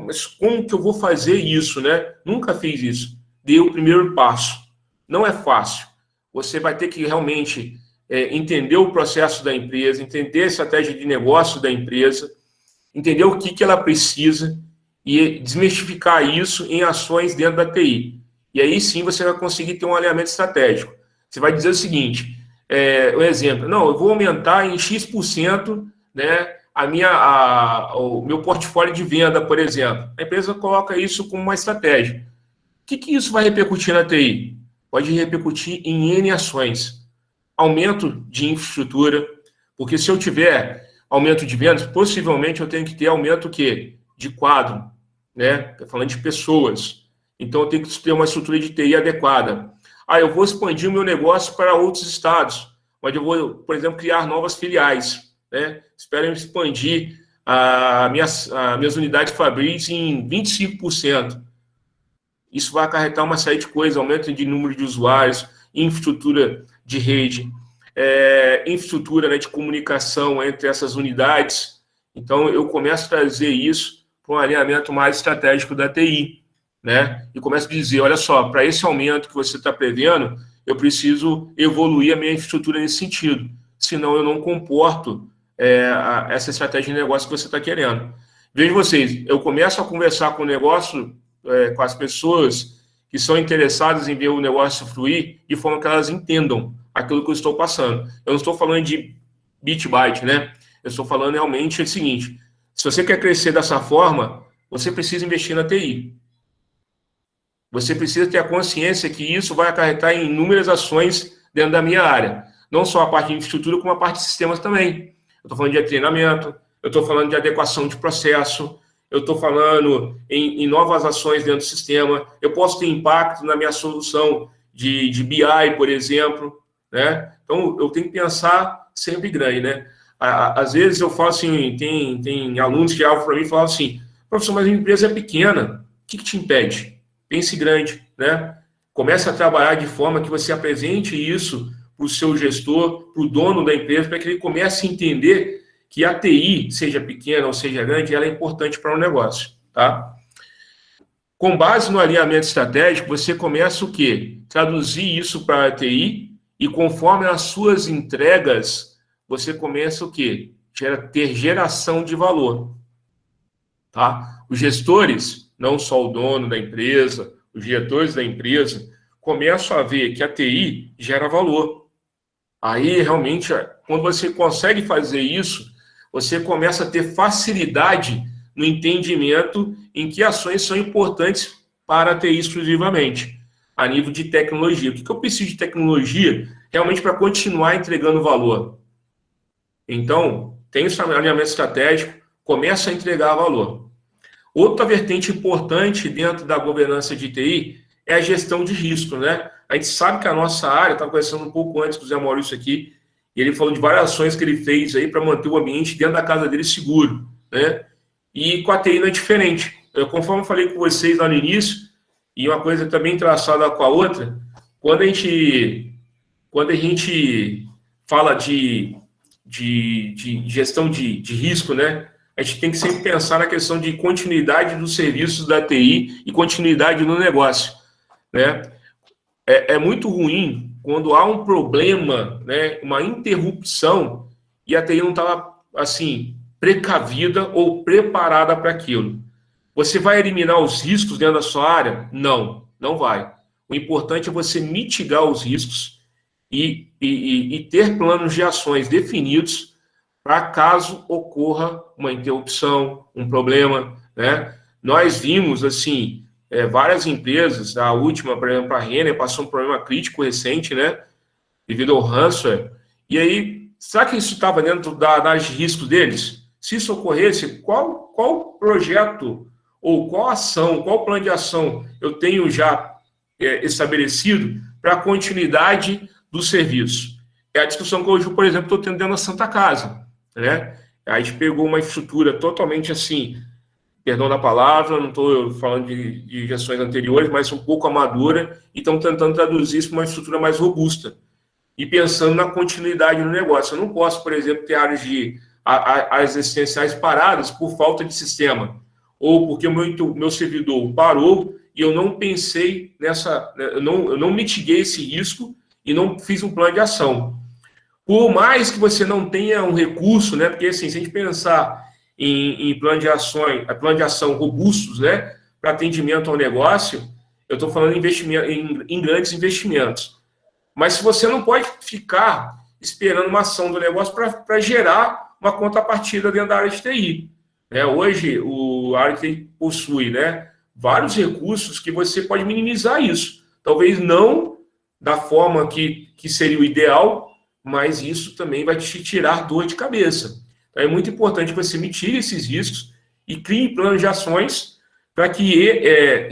mas como que eu vou fazer isso, né? Nunca fiz isso. Dei o primeiro passo. Não é fácil. Você vai ter que realmente entender o processo da empresa, entender a estratégia de negócio da empresa, entender o que ela precisa e desmistificar isso em ações dentro da TI. E aí sim você vai conseguir ter um alinhamento estratégico. Você vai dizer o seguinte, um exemplo, não, eu vou aumentar em X%, né, o meu portfólio de venda, por exemplo. A empresa coloca isso como uma estratégia. O que isso vai repercutir na TI? Pode repercutir em N ações. Aumento de infraestrutura, porque se eu tiver aumento de vendas, possivelmente eu tenho que ter aumento o quê? De quadro, né? Estou falando de pessoas. Então eu tenho que ter uma estrutura de TI adequada. Eu vou expandir o meu negócio para outros estados, onde eu vou, por exemplo, criar novas filiais, né? Espero expandir minhas unidades fabris em 25%. Isso vai acarretar uma série de coisas, aumento de número de usuários, infraestrutura de rede, infraestrutura, né, de comunicação entre essas unidades. Então, eu começo a trazer isso para um alinhamento mais estratégico da TI, né? E começo a dizer, olha só, para esse aumento que você está prevendo, eu preciso evoluir a minha infraestrutura nesse sentido, senão eu não comporto essa estratégia de negócio que você está querendo. Veja vocês, eu começo a conversar com o negócio, com as pessoas que são interessadas em ver o negócio fluir, de forma que elas entendam aquilo que eu estou passando. Eu não estou falando de bit byte, né? Eu estou falando realmente o seguinte, se você quer crescer dessa forma, você precisa investir na TI. Você precisa ter a consciência que isso vai acarretar em inúmeras ações dentro da minha área. Não só a parte de infraestrutura, como a parte de sistemas também. Eu estou falando de treinamento, eu estou falando de adequação de processo, eu estou falando em novas ações dentro do sistema, eu posso ter impacto na minha solução de BI, por exemplo, né? Então, eu tenho que pensar sempre grande, né? Às vezes eu falo assim, tem alunos que olham para mim e falam assim, professor, mas a empresa é pequena, o que te impede? Pense grande, né? Comece a trabalhar de forma que você apresente isso para o seu gestor, para o dono da empresa, para que ele comece a entender que a TI, seja pequena ou seja grande, ela é importante para o negócio, tá? Com base no alinhamento estratégico, você começa o quê? Traduzir isso para a TI e conforme as suas entregas, você começa o quê? Ter geração de valor. Tá? Os gestores, não só o dono da empresa, os diretores da empresa, começam a ver que a TI gera valor. Aí, realmente, quando você consegue fazer isso, você começa a ter facilidade no entendimento em que ações são importantes para a TI exclusivamente, a nível de tecnologia. O que eu preciso de tecnologia realmente para continuar entregando valor? Então, tem esse alinhamento estratégico, começa a entregar valor. Outra vertente importante dentro da governança de TI é a gestão de risco, né? A gente sabe que a nossa área, estava conversando um pouco antes com o Zé Maurício aqui, e ele falou de várias ações que ele fez aí para manter o ambiente dentro da casa dele seguro, né? E com a TI não é diferente. Conforme eu falei com vocês lá no início, e uma coisa também traçada com a outra, quando a gente fala de gestão de risco, né? A gente tem que sempre pensar na questão de continuidade dos serviços da TI e continuidade no negócio, né? É muito ruim quando há um problema, né, uma interrupção, e a TI não estava, assim, precavida ou preparada para aquilo. Você vai eliminar os riscos dentro da sua área? Não, não vai. O importante é você mitigar os riscos e ter planos de ações definidos para caso ocorra uma interrupção, um problema, né? Nós vimos, assim, várias empresas, a última, por exemplo, a Renner, passou um problema crítico recente, né? Devido ao ransomware. E aí, será que isso estava dentro da análise de risco deles? Se isso ocorresse, qual projeto ou qual ação, qual plano de ação eu tenho já estabelecido para a continuidade do serviço? É a discussão que hoje, por exemplo, estou tendo dentro da Santa Casa, né? A gente pegou uma estrutura totalmente assim, perdão da palavra, não estou falando de gestões anteriores, mas um pouco amadora, e estamos tentando traduzir isso para uma estrutura mais robusta. E pensando na continuidade do negócio. Eu não posso, por exemplo, ter áreas áreas existenciais paradas por falta de sistema, ou porque o meu servidor parou e eu não pensei eu não mitiguei esse risco e não fiz um plano de ação. Por mais que você não tenha um recurso, né? Porque assim, se a gente pensar em plano de ação robustos, né, para atendimento ao negócio, eu estou falando em grandes investimentos. Mas se você não pode ficar esperando uma ação do negócio para gerar uma contrapartida dentro da área de TI. Né? Hoje, a área de TI possui, né, vários recursos que você pode minimizar isso. Talvez não da forma que seria o ideal, mas isso também vai te tirar dor de cabeça. Então, é muito importante que você mitigue esses riscos e crie planos de ações para que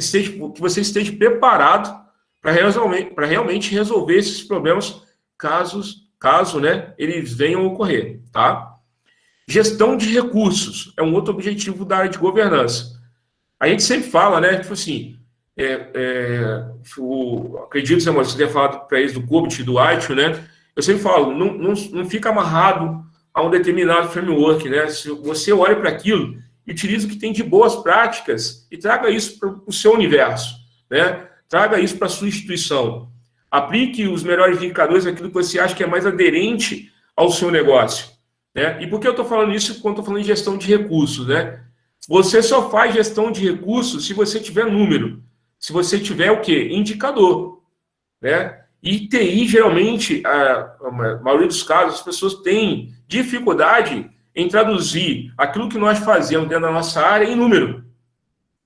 você esteja preparado para realmente resolver esses problemas caso, né, eles venham a ocorrer, tá? Gestão de recursos é um outro objetivo da área de governança. A gente sempre fala, né, tipo assim, acredito que você tenha falado para eles do COBIT, do ITIL, né? Eu sempre falo, não fica amarrado a um determinado framework, né? Se você olha para aquilo, utiliza o que tem de boas práticas e traga isso para o seu universo, né? Traga isso para a sua instituição. Aplique os melhores indicadores, aquilo que você acha que é mais aderente ao seu negócio, né? E por que eu estou falando isso quando estou falando de gestão de recursos, né? Você só faz gestão de recursos se você tiver número, se você tiver o quê? Indicador, né? E TI, geralmente, a maioria dos casos, as pessoas têm dificuldade em traduzir aquilo que nós fazemos dentro da nossa área em número,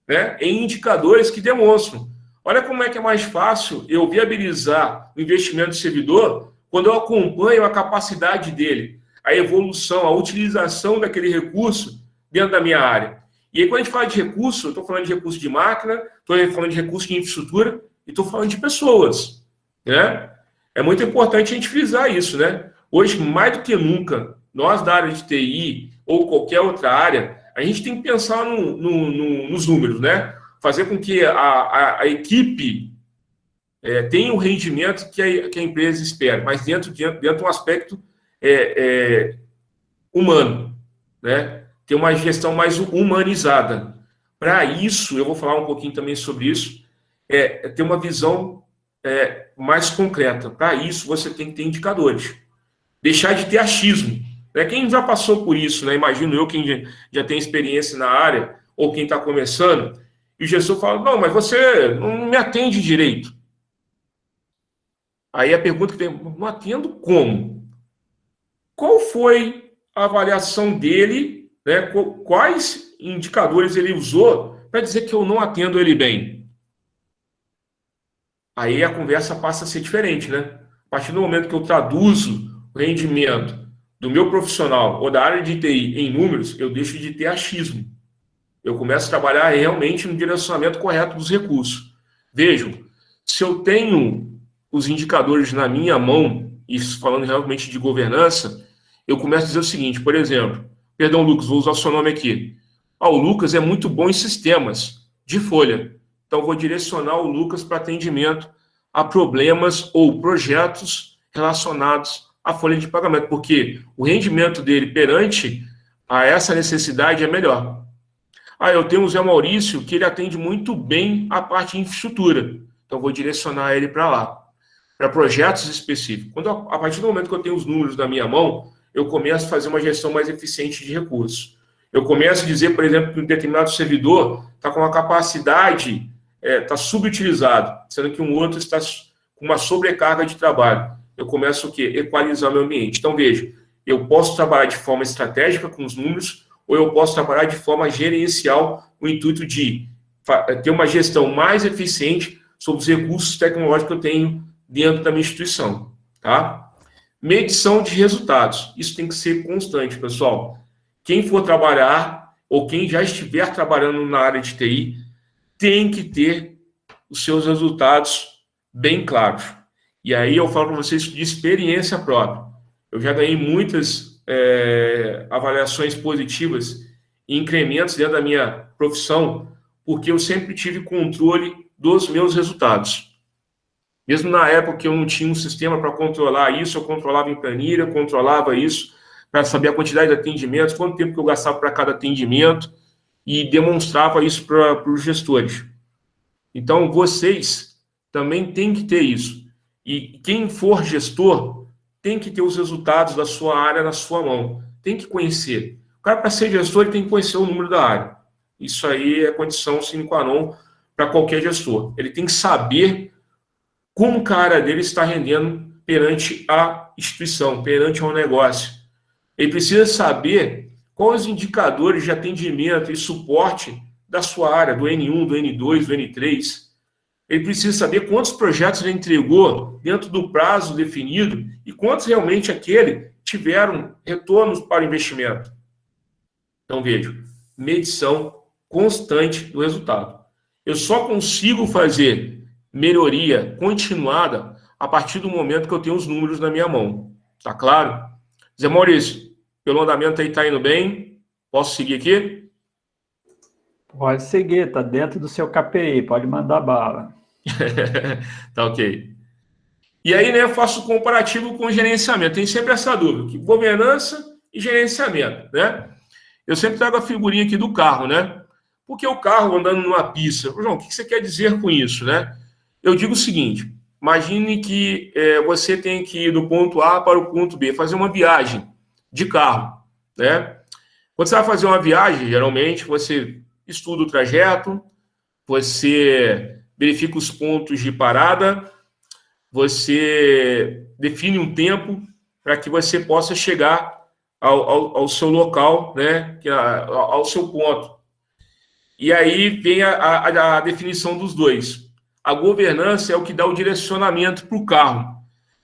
né? Em indicadores que demonstram. Olha como é que é mais fácil eu viabilizar o investimento do servidor quando eu acompanho a capacidade dele, a evolução, a utilização daquele recurso dentro da minha área. E aí, quando a gente fala de recurso, eu estou falando de recurso de máquina, estou falando de recurso de infraestrutura e estou falando de pessoas, né? É muito importante a gente frisar isso, né? Hoje, mais do que nunca, nós da área de TI ou qualquer outra área, a gente tem que pensar nos números, né? Fazer com que a equipe tenha o rendimento que a empresa espera, mas dentro de um aspecto humano, né? Ter uma gestão mais humanizada. Para isso, eu vou falar um pouquinho também sobre isso, ter uma visão mais concreta. Para isso, você tem que ter indicadores. Deixar de ter achismo. Quem já passou por isso, né? Imagino eu, quem já tem experiência na área, ou quem está começando, e o gestor fala, não, mas você não me atende direito. Aí a pergunta que tem, não atendo como? Qual foi a avaliação dele, né? Quais indicadores ele usou para dizer que eu não atendo ele bem? Aí a conversa passa a ser diferente, né? A partir do momento que eu traduzo o rendimento do meu profissional ou da área de TI em números, eu deixo de ter achismo. Eu começo a trabalhar realmente no direcionamento correto dos recursos. Vejam, se eu tenho os indicadores na minha mão, isso falando realmente de governança, eu começo a dizer o seguinte, por exemplo, perdão, Lucas, vou usar o seu nome aqui. O Lucas é muito bom em sistemas de folha. Então, vou direcionar o Lucas para atendimento a problemas ou projetos relacionados à folha de pagamento, porque o rendimento dele perante a essa necessidade é melhor. Eu tenho o Zé Maurício, que ele atende muito bem a parte de infraestrutura. Então, vou direcionar ele para lá, para projetos específicos. A partir do momento que eu tenho os números na minha mão, eu começo a fazer uma gestão mais eficiente de recursos. Eu começo a dizer, por exemplo, que um determinado servidor está com uma capacidade, está subutilizado, sendo que um outro está com uma sobrecarga de trabalho. Eu começo o quê? Equalizar meu ambiente. Então, veja, eu posso trabalhar de forma estratégica com os números, ou eu posso trabalhar de forma gerencial, o intuito de ter uma gestão mais eficiente sobre os recursos tecnológicos que eu tenho dentro da minha instituição. Tá? Medição de resultados. Isso tem que ser constante, pessoal. Quem for trabalhar, ou quem já estiver trabalhando na área de TI, tem que ter os seus resultados bem claros. E aí eu falo para vocês de experiência própria. Eu já ganhei muitas avaliações positivas e incrementos dentro da minha profissão, porque eu sempre tive controle dos meus resultados. Mesmo na época que eu não tinha um sistema para controlar isso, eu controlava em planilha, controlava isso para saber a quantidade de atendimentos, quanto tempo que eu gastava para cada atendimento e demonstrava isso para os gestores. Então, vocês também têm que ter isso. E quem for gestor tem que ter os resultados da sua área na sua mão. Tem que conhecer. O cara, para ser gestor, ele tem que conhecer o número da área. Isso aí é condição sine qua non para qualquer gestor. Ele tem que saber como a área dele está rendendo perante a instituição, perante ao negócio. Ele precisa saber quais os indicadores de atendimento e suporte da sua área, do N1, do N2, do N3. Ele precisa saber quantos projetos ele entregou dentro do prazo definido e quantos realmente aquele tiveram retornos para o investimento. Então, veja, medição constante do resultado. Eu só consigo fazer melhoria continuada a partir do momento que eu tenho os números na minha mão. Tá claro? Zé Maurício, pelo andamento aí tá indo bem? Posso seguir aqui? Pode seguir, tá dentro do seu KPI, pode mandar bala. Tá ok. E aí, né, eu faço comparativo com gerenciamento. Tem sempre essa dúvida, governança e gerenciamento, né? Eu sempre trago a figurinha aqui do carro, né? Porque o carro andando numa pista, João, o que você quer dizer com isso, né? Eu digo o seguinte, imagine que você tem que ir do ponto A para o ponto B, fazer uma viagem de carro, né? Quando você vai fazer uma viagem, geralmente, você estuda o trajeto, você verifica os pontos de parada, você define um tempo para que você possa chegar ao seu local, né, ao seu ponto. E aí vem a definição dos dois. A governança é o que dá o direcionamento para o carro.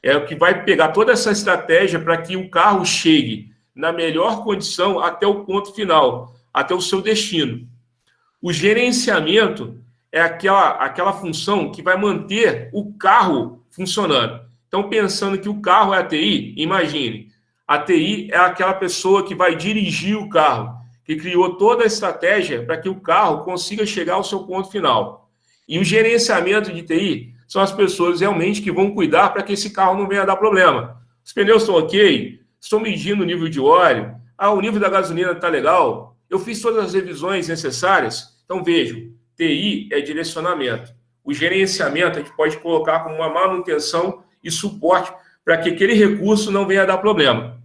É o que vai pegar toda essa estratégia para que o carro chegue na melhor condição até o ponto final, até o seu destino. O gerenciamento é aquela função que vai manter o carro funcionando. Então, pensando que o carro é a TI, imagine, a TI é aquela pessoa que vai dirigir o carro, que criou toda a estratégia para que o carro consiga chegar ao seu ponto final. E o gerenciamento de TI são as pessoas realmente que vão cuidar para que esse carro não venha a dar problema. Os pneus estão ok, estou medindo o nível de óleo, o nível da gasolina está legal, eu fiz todas as revisões necessárias. Então, vejam, TI é direcionamento. o gerenciamento a gente pode colocar como uma manutenção e suporte para que aquele recurso não venha a dar problema.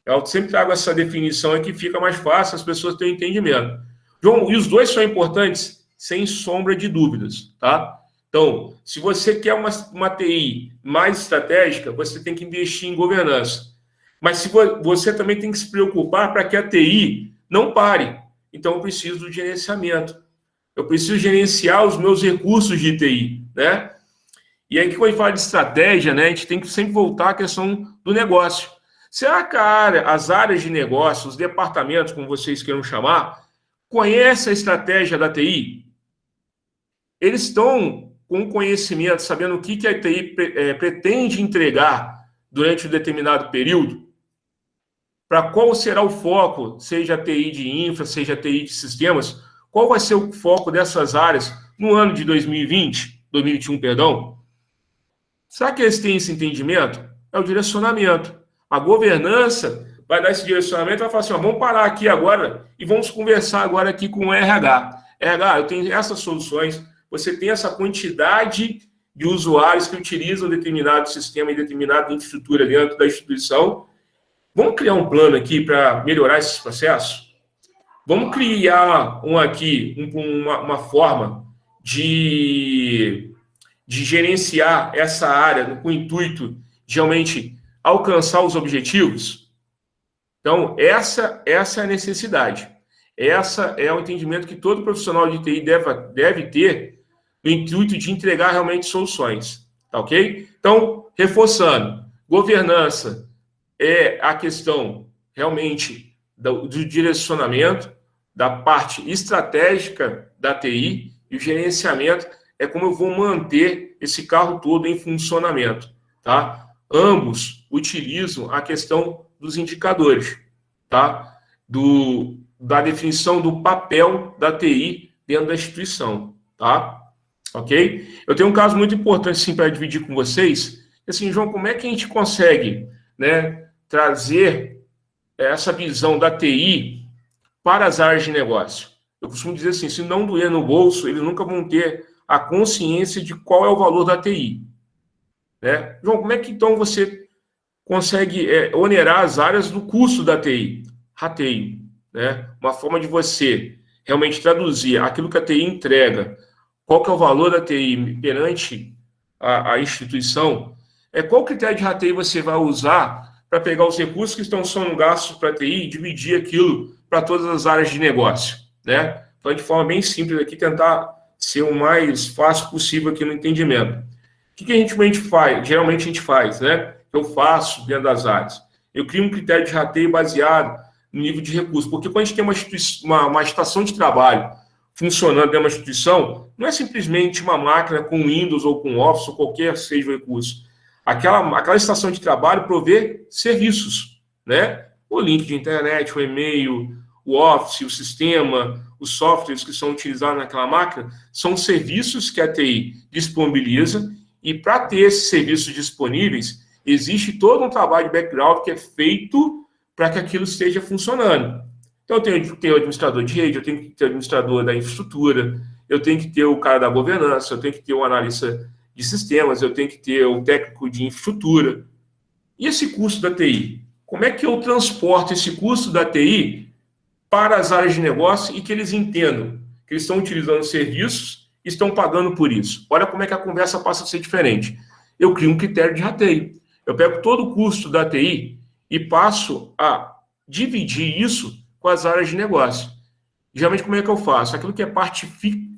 Eu sempre trago essa definição aqui, fica mais fácil, as pessoas terem entendimento. João, e os dois são importantes, sem sombra de dúvidas, tá? Então, se você quer uma TI mais estratégica, você tem que investir em governança. Mas se você também tem que se preocupar para que a TI não pare. Então, eu preciso do gerenciamento. Eu preciso gerenciar os meus recursos de TI, né? E aí, quando a gente fala de estratégia, né, a gente tem que sempre voltar à questão do negócio. Será que as áreas de negócio, os departamentos, como vocês queiram chamar, conhecem a estratégia da TI? Eles estão com conhecimento, sabendo o que a TI pretende entregar durante um determinado período? Para qual será o foco, seja a TI de infra, seja a TI de sistemas? Qual vai ser o foco dessas áreas no ano de 2021, perdão? Será que eles têm esse entendimento? É o direcionamento. A governança vai dar esse direcionamento e vai falar assim, ó, vamos parar aqui agora e vamos conversar agora aqui com o RH. RH, eu tenho essas soluções, você tem essa quantidade de usuários que utilizam determinado sistema e determinada infraestrutura dentro da instituição. Vamos criar um plano aqui para melhorar esses processos? Vamos criar uma forma de gerenciar essa área com o intuito de realmente alcançar os objetivos? Então, essa é a necessidade. Essa é o entendimento que todo profissional de TI deve ter no intuito de entregar realmente soluções. Tá ok? Então, reforçando, governança é a questão realmente do direcionamento, da parte estratégica da TI, e o gerenciamento é como eu vou manter esse carro todo em funcionamento, tá? Ambos utilizam a questão dos indicadores, tá? Da definição do papel da TI dentro da instituição, tá? Ok? Eu tenho um caso muito importante, sim, para dividir com vocês. Assim, João, como é que a gente consegue, né, trazer essa visão da TI para as áreas de negócio? Eu costumo dizer assim, se não doer no bolso, eles nunca vão ter a consciência de qual é o valor da TI. Né? João, como é que então você consegue onerar as áreas do custo da TI? Rateio. Né? Uma forma de você realmente traduzir aquilo que a TI entrega, qual que é o valor da TI perante a instituição, qual critério de rateio você vai usar para pegar os recursos que estão sendo gastos para a TI e dividir aquilo para todas as áreas de negócio. Né? Então, de forma bem simples aqui, tentar ser o mais fácil possível aqui no entendimento. O que a gente faz? Geralmente a gente faz, né? Eu faço dentro das áreas. Eu crio um critério de rateio baseado no nível de recurso. Porque quando a gente tem uma estação de trabalho funcionando dentro de uma instituição, não é simplesmente uma máquina com Windows ou com Office ou qualquer seja o recurso. Aquela estação de trabalho provê serviços, né? O link de internet, o e-mail, o Office, o sistema, os softwares que são utilizados naquela máquina, são serviços que a TI disponibiliza, e para ter esses serviços disponíveis, existe todo um trabalho de background que é feito para que aquilo esteja funcionando. Então, eu tenho que ter o administrador de rede, eu tenho que ter o administrador da infraestrutura, eu tenho que ter o cara da governança, eu tenho que ter o analista de sistemas, eu tenho que ter o técnico de infraestrutura. E esse custo da TI? Como é que eu transporto esse custo da TI para as áreas de negócio e que eles entendam que eles estão utilizando serviços e estão pagando por isso? Olha como é que a conversa passa a ser diferente. Eu crio um critério de rateio. Eu pego todo o custo da TI e passo a dividir isso com as áreas de negócio. Geralmente, como é que eu faço? Aquilo que é parte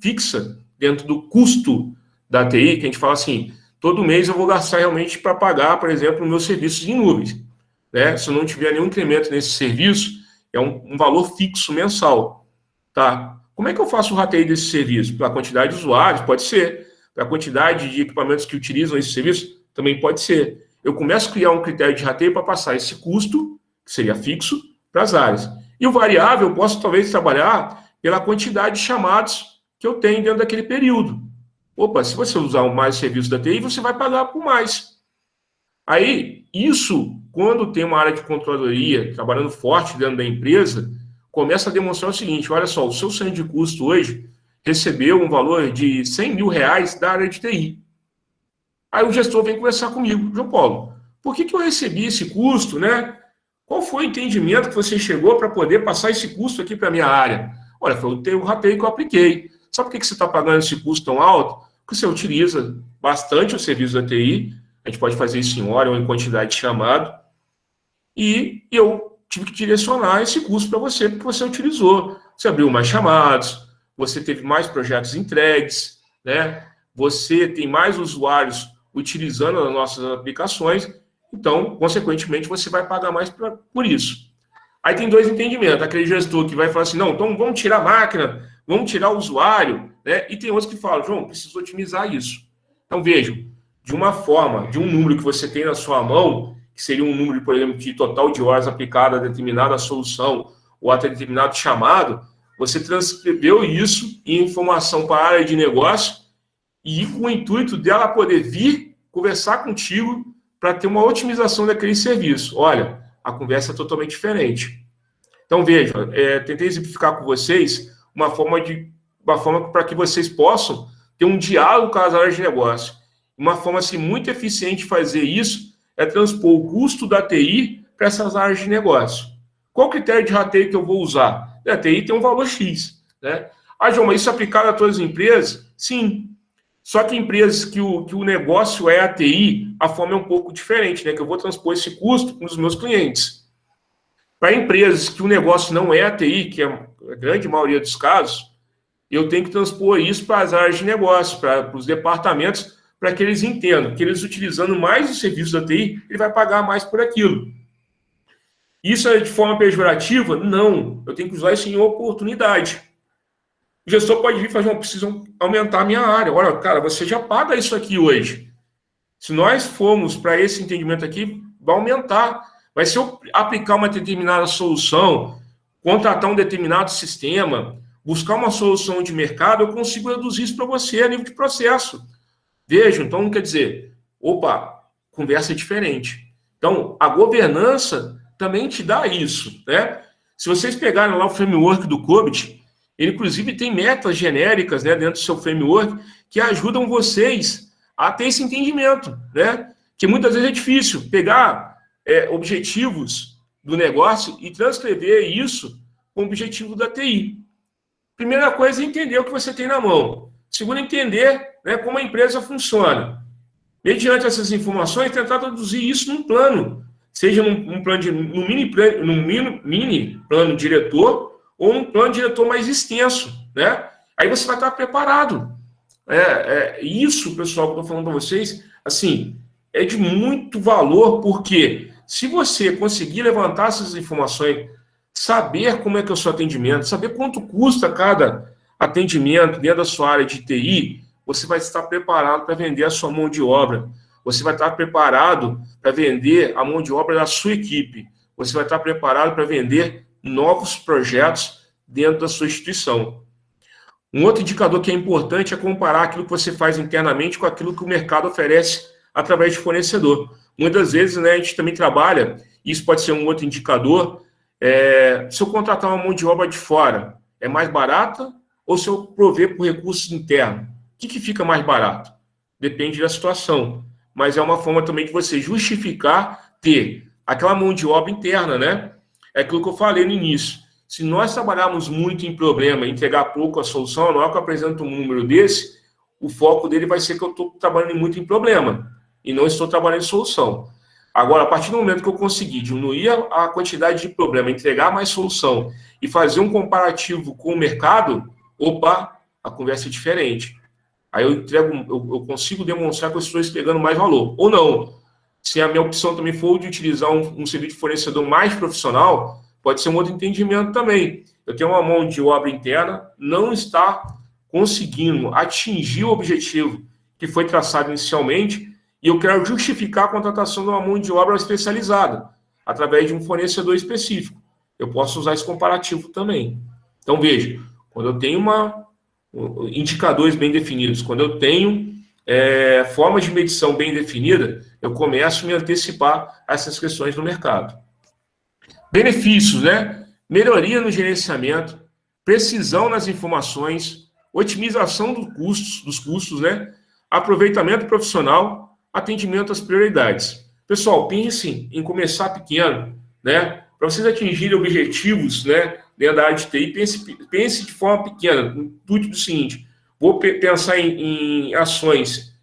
fixa dentro do custo da TI, que a gente fala assim, todo mês eu vou gastar realmente para pagar, por exemplo, meus serviços em nuvens. Né? Se eu não tiver nenhum incremento nesse serviço, é um valor fixo mensal. Tá? Como é que eu faço o rateio desse serviço? Pela quantidade de usuários? Pode ser. Pela quantidade de equipamentos que utilizam esse serviço? Também pode ser. Eu começo a criar um critério de rateio para passar esse custo, que seria fixo, para as áreas. E o variável, eu posso talvez trabalhar pela quantidade de chamados que eu tenho dentro daquele período. Opa, se você usar mais serviço da TI, você vai pagar por mais. Aí, isso, quando tem uma área de controladoria trabalhando forte dentro da empresa, começa a demonstrar o seguinte, olha só, o seu centro de custo hoje recebeu um valor de R$100 mil da área de TI. Aí o gestor vem conversar comigo, João Paulo, por que eu recebi esse custo, né? Qual foi o entendimento que você chegou para poder passar esse custo aqui para a minha área? Olha, foi o rateio que eu apliquei. Sabe por que você está pagando esse custo tão alto? Porque você utiliza bastante o serviço da TI, a gente pode fazer isso em hora ou em quantidade de chamado, e eu tive que direcionar esse custo para você, porque você utilizou. Você abriu mais chamados, você teve mais projetos entregues, né? Você tem mais usuários utilizando as nossas aplicações, então, consequentemente, você vai pagar mais por isso. Aí tem dois entendimentos. Aquele gestor que vai falar assim, não, então vamos tirar a máquina, vamos tirar o usuário, né? E tem outros que falam, João, preciso otimizar isso. Então, vejam, de uma forma, de um número que você tem na sua mão, que seria um número, por exemplo, de total de horas aplicada a determinada solução ou a determinado chamado, você transcreveu isso em informação para a área de negócio e com o intuito dela poder vir conversar contigo para ter uma otimização daquele serviço. Olha, a conversa é totalmente diferente. Então, veja, tentei exemplificar com vocês uma forma para que vocês possam ter um diálogo com as áreas de negócio. Uma forma assim, muito eficiente de fazer isso é transpor o custo da TI para essas áreas de negócio. Qual o critério de rateio que eu vou usar? A TI tem um valor X. Né? Ah, João, mas isso é aplicado a todas as empresas? Sim. Só que empresas que o negócio é a TI, a forma é um pouco diferente, né? Que eu vou transpor esse custo para os meus clientes. Para empresas que o negócio não é a TI, que é a grande maioria dos casos, eu tenho que transpor isso para as áreas de negócio, para os departamentos, para que eles entendam que eles utilizando mais o serviço da TI, ele vai pagar mais por aquilo. Isso é de forma pejorativa? Não. Eu tenho que usar isso em oportunidade. O gestor pode vir e falar, preciso aumentar a minha área. Olha, cara, você já paga isso aqui hoje. Se nós formos para esse entendimento aqui, vai aumentar. Mas se eu aplicar uma determinada solução, contratar um determinado sistema, buscar uma solução de mercado, eu consigo reduzir isso para você a nível de processo. Veja, então, quer dizer, conversa é diferente. Então, a governança também te dá isso, né? Se vocês pegarem lá o framework do COBIT, ele, inclusive, tem metas genéricas, né, dentro do seu framework que ajudam vocês a ter esse entendimento, né? Que muitas vezes é difícil pegar objetivos do negócio e transcrever isso com o objetivo da TI. Primeira coisa é entender o que você tem na mão. Segundo, entender, né, como a empresa funciona. Mediante essas informações, tentar traduzir isso num plano, seja num mini plano diretor ou um plano diretor mais extenso, né? Aí você vai estar preparado. Isso, pessoal, que eu estou falando para vocês, assim, é de muito valor, porque se você conseguir levantar essas informações, saber como é que é o seu atendimento, saber quanto custa cada atendimento dentro da sua área de TI, você vai estar preparado para vender a sua mão de obra. Você vai estar preparado para vender a mão de obra da sua equipe. Você vai estar preparado para vender novos projetos dentro da sua instituição. Um outro indicador que é importante é comparar aquilo que você faz internamente com aquilo que o mercado oferece através de fornecedor. Muitas vezes, né, a gente também trabalha, isso pode ser um outro indicador, se eu contratar uma mão de obra de fora, é mais barata ou se eu prover por recursos internos? O que fica mais barato? Depende da situação. Mas é uma forma também de você justificar ter aquela mão de obra interna, né? É aquilo que eu falei no início. Se nós trabalharmos muito em problema, entregar pouco a solução, na hora que eu apresento um número desse, o foco dele vai ser que eu estou trabalhando muito em problema e não estou trabalhando em solução. Agora, a partir do momento que eu conseguir diminuir a quantidade de problema, entregar mais solução e fazer um comparativo com o mercado, a conversa é diferente. Aí eu consigo demonstrar que eu estou entregando mais valor. Ou não. Se a minha opção também for de utilizar um serviço de fornecedor mais profissional, pode ser um outro entendimento também. Eu tenho uma mão de obra interna, não está conseguindo atingir o objetivo que foi traçado inicialmente, e eu quero justificar a contratação de uma mão de obra especializada, através de um fornecedor específico. Eu posso usar esse comparativo também. Então, veja, quando eu tenho indicadores bem definidos, quando eu tenho formas de medição bem definida, eu começo a me antecipar a essas questões no mercado. Benefícios, né? Melhoria no gerenciamento, precisão nas informações, otimização dos custos, né? Aproveitamento profissional, atendimento às prioridades. Pessoal, pensem em começar pequeno, né? Para vocês atingirem objetivos, né, dentro da área de TI, pense de forma pequena, no intuito do seguinte: vou pensar em ações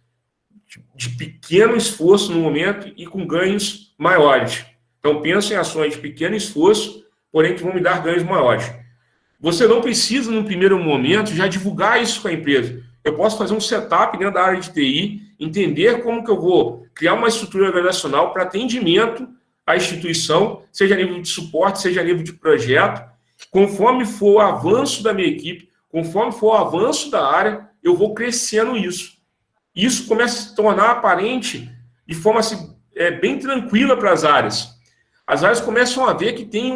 de pequeno esforço no momento e com ganhos maiores. Então, pense em ações de pequeno esforço, porém que vão me dar ganhos maiores. Você não precisa, no primeiro momento, já divulgar isso com a empresa. Eu posso fazer um setup dentro da área de TI, entender como que eu vou criar uma estrutura organizacional para atendimento à instituição, seja a nível de suporte, seja a nível de projeto. Conforme for o avanço da minha equipe, conforme for o avanço da área, eu vou crescendo isso. Isso começa a se tornar aparente de forma assim, bem tranquila para as áreas. As áreas começam a ver que tem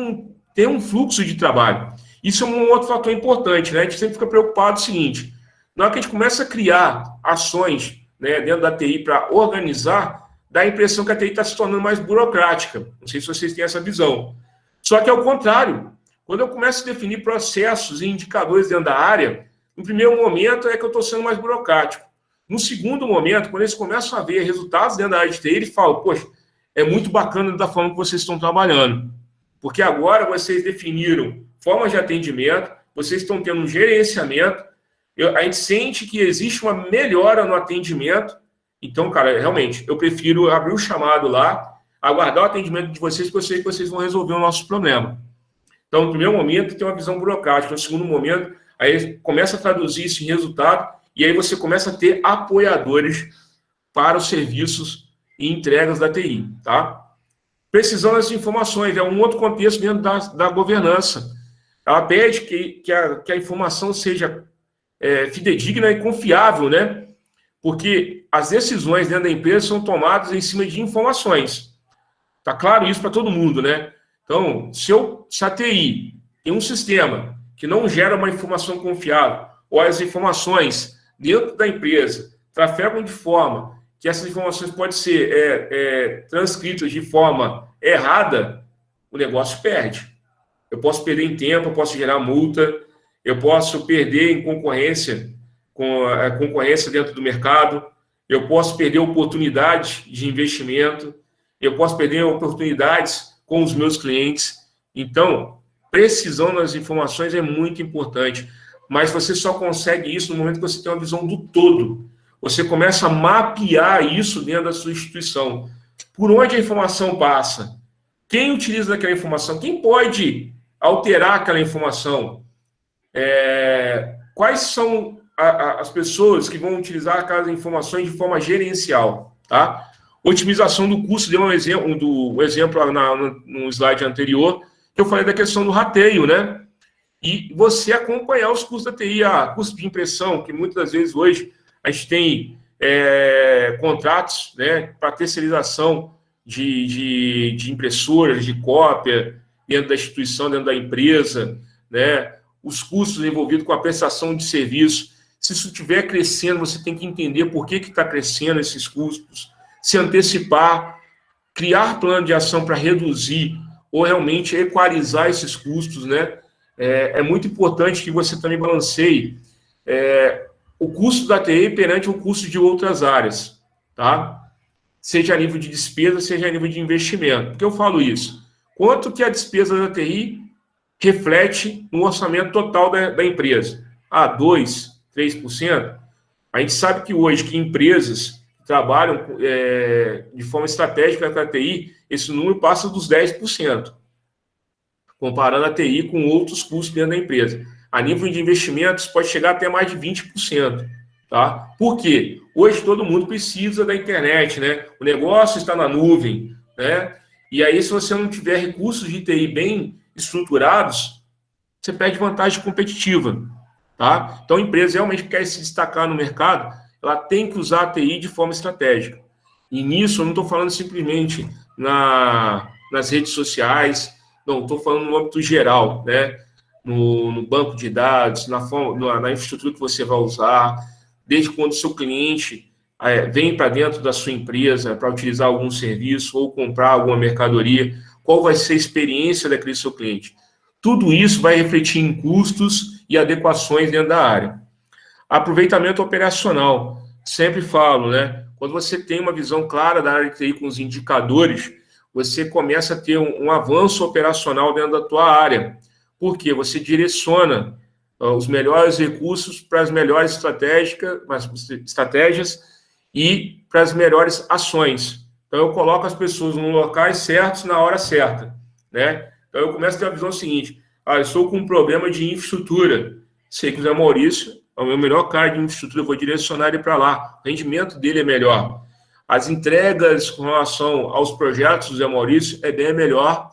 um fluxo de trabalho. Isso é um outro fator importante, né? A gente sempre fica preocupado com o seguinte: na hora que a gente começa a criar ações, né, dentro da TI para organizar, dá a impressão que a TI está se tornando mais burocrática. Não sei se vocês têm essa visão. Só que, ao contrário, quando eu começo a definir processos e indicadores dentro da área, no primeiro momento é que eu estou sendo mais burocrático. No segundo momento, quando eles começam a ver resultados dentro da área de TI, eles falam: poxa, é muito bacana da forma que vocês estão trabalhando. Porque agora vocês definiram formas de atendimento, vocês estão tendo um gerenciamento, a gente sente que existe uma melhora no atendimento. Então, cara, realmente, eu prefiro abrir o chamado lá, aguardar o atendimento de vocês, porque eu sei que vocês vão resolver o nosso problema. Então, no primeiro momento, tem uma visão burocrática. No segundo momento, aí começa a traduzir isso em resultado, e aí você começa a ter apoiadores para os serviços e entregas da TI, tá? Precisão das informações, é um outro contexto dentro da governança. Ela pede que a informação seja fidedigna e confiável, né? Porque as decisões dentro da empresa são tomadas em cima de informações. Tá claro isso para todo mundo, né? Então, se a TI tem um sistema que não gera uma informação confiável, ou as informações dentro da empresa trafegam de forma que essas informações podem ser transcritas de forma errada, o negócio perde. Eu posso perder em tempo, eu posso gerar multa, eu posso perder em concorrência, com a concorrência dentro do mercado, eu posso perder oportunidades de investimento, eu posso perder oportunidades com os meus clientes. Então, precisão das informações é muito importante, mas você só consegue isso no momento que você tem uma visão do todo. Você começa a mapear isso dentro da sua instituição. Por onde a informação passa? Quem utiliza aquela informação? Quem pode alterar aquela informação? Quais são as pessoas que vão utilizar aquelas informações de forma gerencial? Tá? Otimização do custo, deu um exemplo no slide anterior, que eu falei da questão do rateio, né? E você acompanhar os custos da TI, custo de impressão, que muitas das vezes hoje a gente tem contratos, né, para terceirização de impressoras, de cópia, dentro da instituição, dentro da empresa, né? Os custos envolvidos com a prestação de serviço. Se isso estiver crescendo, você tem que entender por que está crescendo esses custos, se antecipar, criar plano de ação para reduzir ou realmente equalizar esses custos, né? É muito importante que você também balanceie o custo da TI perante o custo de outras áreas, tá? Seja a nível de despesa, seja a nível de investimento. Por que eu falo isso? Quanto que a despesa da TI reflete no orçamento total da empresa? 2%, 3%? A gente sabe que hoje que empresas que trabalham de forma estratégica com a TI, esse número passa dos 10%, comparando a TI com outros custos dentro da empresa. A nível de investimentos, pode chegar até mais de 20%. Tá? Por quê? Hoje todo mundo precisa da internet, né? O negócio está na nuvem, né? E aí, se você não tiver recursos de TI bem estruturados, você perde vantagem competitiva. Tá? Então, a empresa realmente quer se destacar no mercado, ela tem que usar a TI de forma estratégica. E nisso, eu não estou falando simplesmente nas redes sociais, não, estou falando no âmbito geral, né? No banco de dados, na infraestrutura que você vai usar, desde quando o seu cliente vem para dentro da sua empresa para utilizar algum serviço ou comprar alguma mercadoria, qual vai ser a experiência daquele seu cliente. Tudo isso vai refletir em custos e adequações dentro da área. Aproveitamento operacional. Sempre falo, né? Quando você tem uma visão clara da área de TI com os indicadores, você começa a ter um avanço operacional dentro da tua área. Por quê? Você direciona os melhores recursos para as melhores estratégias e para as melhores ações. Então, eu coloco as pessoas nos locais certos na hora certa, né? Então, eu começo a ter a visão seguinte: eu estou com um problema de infraestrutura. Sei que o Zé Maurício é o meu melhor cara de infraestrutura, eu vou direcionar ele para lá. O rendimento dele é melhor. As entregas com relação aos projetos do Zé Maurício é bem melhor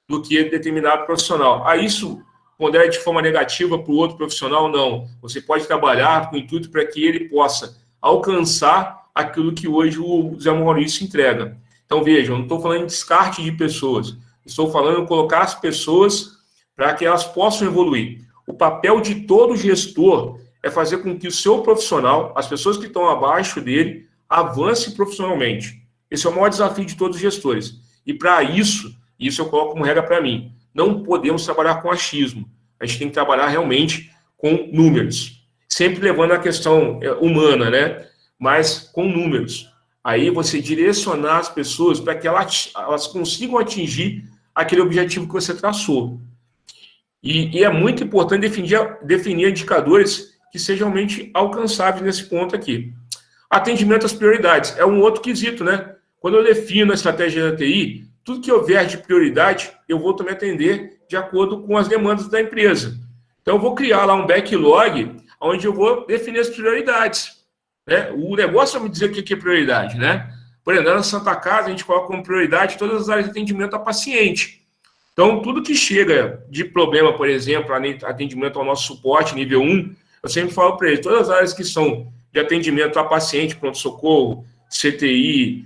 do que determinado profissional. Isso pondera de forma negativa para o outro profissional? Não. Você pode trabalhar com o intuito para que ele possa alcançar aquilo que hoje o Zé Maurício entrega. Então, vejam, eu não estou falando em descarte de pessoas. Estou falando em colocar as pessoas para que elas possam evoluir. O papel de todo gestor é fazer com que o seu profissional, as pessoas que estão abaixo dele, avancem profissionalmente. Esse é o maior desafio de todos os gestores. E para isso eu coloco como regra para mim, não podemos trabalhar com achismo. A gente tem que trabalhar realmente com números. Sempre levando a questão humana, né? Mas com números. Aí você direcionar as pessoas para que elas consigam atingir aquele objetivo que você traçou. E é muito importante definir indicadores que sejam realmente alcançáveis nesse ponto aqui. Atendimento às prioridades é um outro quesito, né? Quando eu defino a estratégia da TI, tudo que houver de prioridade, eu vou também atender de acordo com as demandas da empresa. Então, eu vou criar lá um backlog onde eu vou definir as prioridades, né? O negócio é me dizer o que é prioridade, né? Por exemplo, na Santa Casa, a gente coloca como prioridade todas as áreas de atendimento a paciente. Então, tudo que chega de problema, por exemplo, atendimento ao nosso suporte, nível 1, eu sempre falo para eles, todas as áreas que são de atendimento a paciente, pronto-socorro, CTI,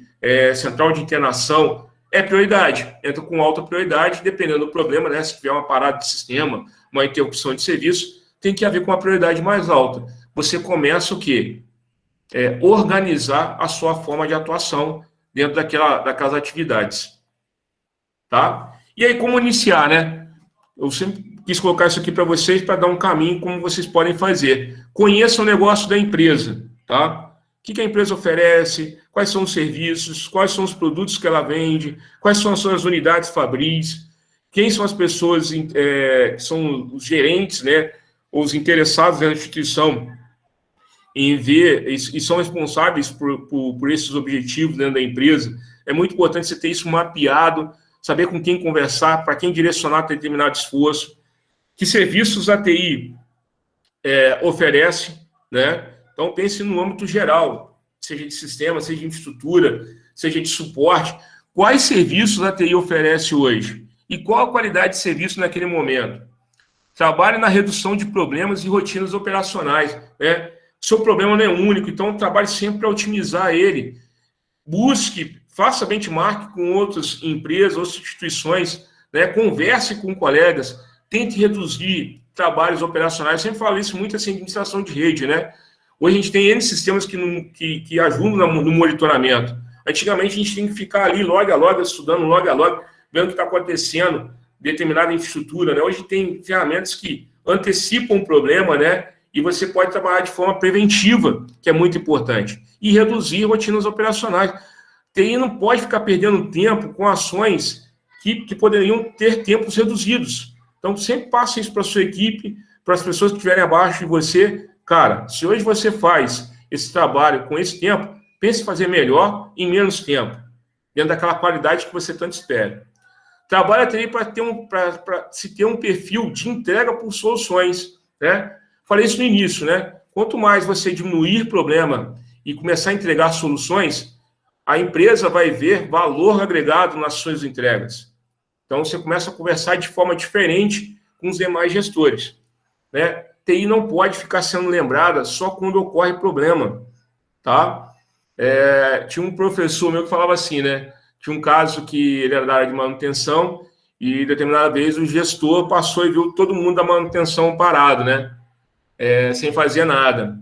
central de internação, é prioridade. Entra com alta prioridade, dependendo do problema, né? Se tiver uma parada de sistema, uma interrupção de serviço, tem que haver com uma prioridade mais alta. Você começa o quê? Organizar a sua forma de atuação dentro daquelas atividades. Tá? E aí, como iniciar, né? Eu sempre quis colocar isso aqui para vocês para dar um caminho como vocês podem fazer. Conheça o negócio da empresa, tá? O que a empresa oferece, quais são os serviços, quais são os produtos que ela vende, quais são as suas unidades fabris, quem são as pessoas que são os gerentes, né? Os interessados na instituição em ver e são responsáveis por esses objetivos dentro da empresa. É muito importante você ter isso mapeado, saber com quem conversar, para quem direcionar determinado esforço, que serviços a TI oferece, né? Então, pense no âmbito geral, seja de sistema, seja de infraestrutura, seja de suporte. Quais serviços a TI oferece hoje? E qual a qualidade de serviço naquele momento? Trabalhe na redução de problemas e rotinas operacionais, né? Seu problema não é único, então trabalhe sempre para otimizar ele. Busque, faça benchmark com outras empresas, outras instituições, né? Converse com colegas, tente reduzir trabalhos operacionais. Eu sempre falo isso muito assim, administração de rede, né? Hoje a gente tem N sistemas que ajudam no monitoramento. Antigamente a gente tinha que ficar ali log a log, estudando log a log, vendo o que está acontecendo, determinada infraestrutura, né? Hoje tem ferramentas que antecipam o problema, né? E você pode trabalhar de forma preventiva, que é muito importante, e reduzir rotinas operacionais. TI não pode ficar perdendo tempo com ações que poderiam ter tempos reduzidos. Então, sempre passe isso para a sua equipe, para as pessoas que estiverem abaixo de você. Cara, se hoje você faz esse trabalho com esse tempo, pense em fazer melhor em menos tempo, dentro daquela qualidade que você tanto espera. Trabalha TI para se ter um perfil de entrega por soluções, né? Falei isso no início, né? Quanto mais você diminuir problema e começar a entregar soluções, a empresa vai ver valor agregado nas suas entregas. Então, você começa a conversar de forma diferente com os demais gestores, né? TI não pode ficar sendo lembrada só quando ocorre problema, tá? Tinha um professor meu que falava assim, né? Tinha um caso que ele era da área de manutenção e, determinada vez, o gestor passou e viu todo mundo da manutenção parado, né? Sem fazer nada.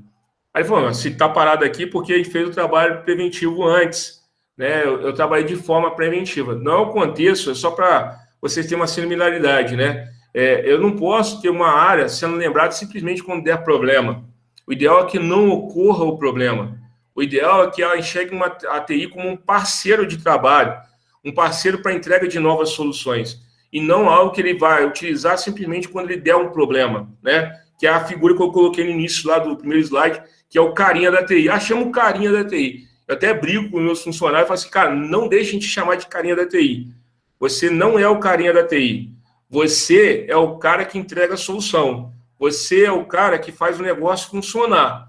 Aí ele falou, se está parado aqui, porque a gente fez o trabalho preventivo antes, né? Eu trabalhei de forma preventiva. Não é o contexto, é só para vocês terem uma similaridade, né? Eu não posso ter uma área sendo lembrada simplesmente quando der problema. O ideal é que não ocorra o problema. O ideal é que ela enxergue a TI como um parceiro de trabalho, um parceiro para entrega de novas soluções, e não algo que ele vai utilizar simplesmente quando ele der um problema, né? Que é a figura que eu coloquei no início lá do primeiro slide, que é o carinha da TI. Chama o carinha da TI. Eu até brigo com os meus funcionários e falo assim, cara, não deixem de chamar de carinha da TI. Você não é o carinha da TI. Você é o cara que entrega a solução. Você é o cara que faz o negócio funcionar.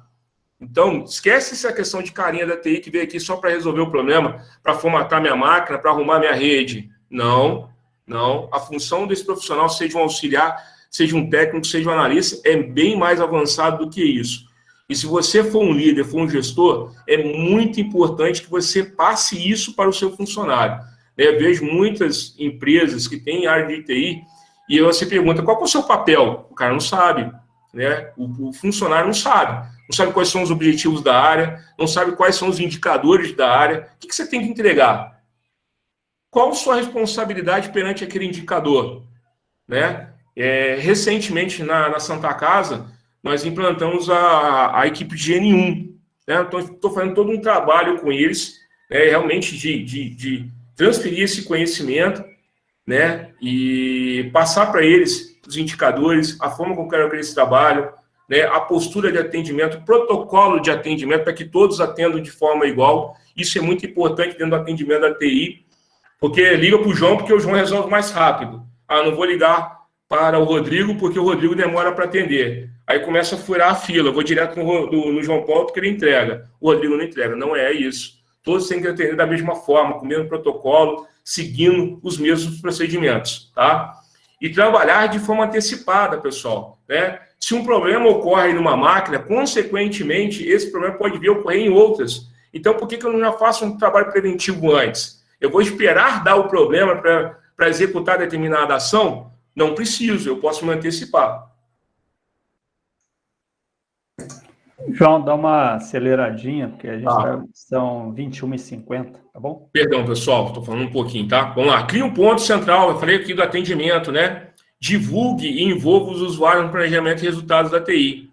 Então, esquece essa questão de carinha da TI que veio aqui só para resolver o problema, para formatar minha máquina, para arrumar minha rede. Não, não. A função desse profissional, seja um auxiliar, seja um técnico, seja um analista, é bem mais avançado do que isso. E se você for um líder, for um gestor, é muito importante que você passe isso para o seu funcionário. Eu vejo muitas empresas que têm área de TI e você pergunta, qual é o seu papel? O cara não sabe, né? O funcionário não sabe quais são os objetivos da área, não sabe quais são os indicadores da área. O que você tem que entregar? Qual a sua responsabilidade perante aquele indicador? Né? Recentemente, na Santa Casa, nós implantamos a equipe de N1. Né? Então, estou fazendo todo um trabalho com eles, realmente de transferir esse conhecimento, né? E passar para eles os indicadores, a forma como quero que eles trabalham, né? A postura de atendimento, o protocolo de atendimento, para que todos atendam de forma igual. Isso é muito importante dentro do atendimento da TI, porque liga para o João, porque o João resolve mais rápido. Não vou ligar para o Rodrigo, porque o Rodrigo demora para atender. Aí começa a furar a fila, vou direto no João Paulo, porque ele entrega. O Rodrigo não entrega. Não é isso. Todos têm que atender da mesma forma, com o mesmo protocolo, seguindo os mesmos procedimentos, tá? E trabalhar de forma antecipada, pessoal, né? Se um problema ocorre numa máquina, consequentemente, esse problema pode vir a ocorrer em outras. Então, por que eu não já faço um trabalho preventivo antes? Eu vou esperar dar o problema para executar determinada ação? Não preciso, eu posso me antecipar. João, dá uma aceleradinha, porque a gente são 21h50, tá bom? Perdão, pessoal, estou falando um pouquinho, tá? Vamos lá. Cria um ponto central, eu falei aqui do atendimento, né? Divulgue e envolva os usuários no planejamento e resultados da TI.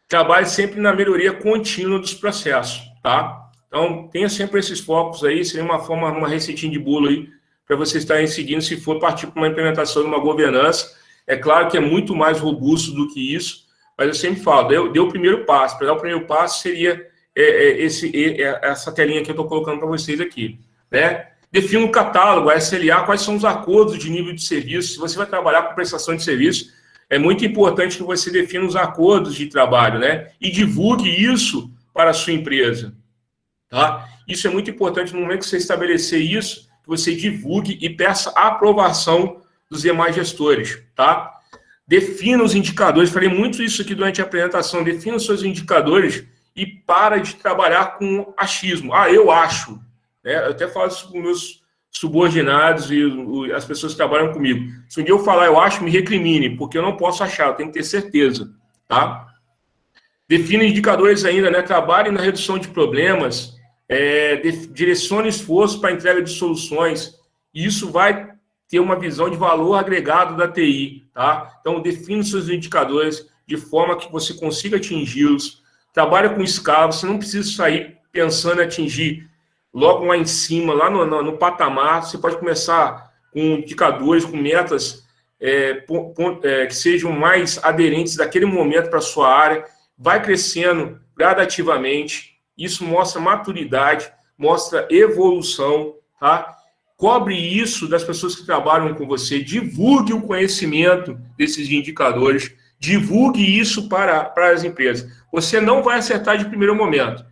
Trabalhe sempre na melhoria contínua dos processos, tá? Então, tenha sempre esses focos aí, seria uma receitinha de bolo aí, para vocês estarem seguindo, se for partir para uma implementação de uma governança. É claro que é muito mais robusto do que isso, mas eu sempre falo, deu o primeiro passo. Para dar o primeiro passo seria essa telinha que eu estou colocando para vocês aqui, né? Defina o catálogo, a SLA, quais são os acordos de nível de serviço. Se você vai trabalhar com prestação de serviço, é muito importante que você defina os acordos de trabalho, né? E divulgue isso para a sua empresa, tá? Isso é muito importante no momento que você estabelecer isso, que você divulgue e peça a aprovação dos demais gestores, tá? Defina os indicadores, falei muito isso aqui durante a apresentação, defina os seus indicadores e para de trabalhar com achismo. Eu acho, né? Eu até falo isso com meus subordinados e as pessoas que trabalham comigo. Se um dia eu falar eu acho, me recrimine, porque eu não posso achar, eu tenho que ter certeza, tá? Defina indicadores ainda, né? Trabalhe na redução de problemas, direcione esforço para a entrega de soluções. Isso vai ter uma visão de valor agregado da TI, tá? Então, defina os seus indicadores de forma que você consiga atingi-los. Trabalha com escala, você não precisa sair pensando em atingir logo lá em cima, lá no patamar. Você pode começar com indicadores, com metas que sejam mais aderentes daquele momento para a sua área. Vai crescendo gradativamente. Isso mostra maturidade, mostra evolução, tá? Cobre isso das pessoas que trabalham com você, divulgue o conhecimento desses indicadores, divulgue isso para as empresas. Você não vai acertar de primeiro momento.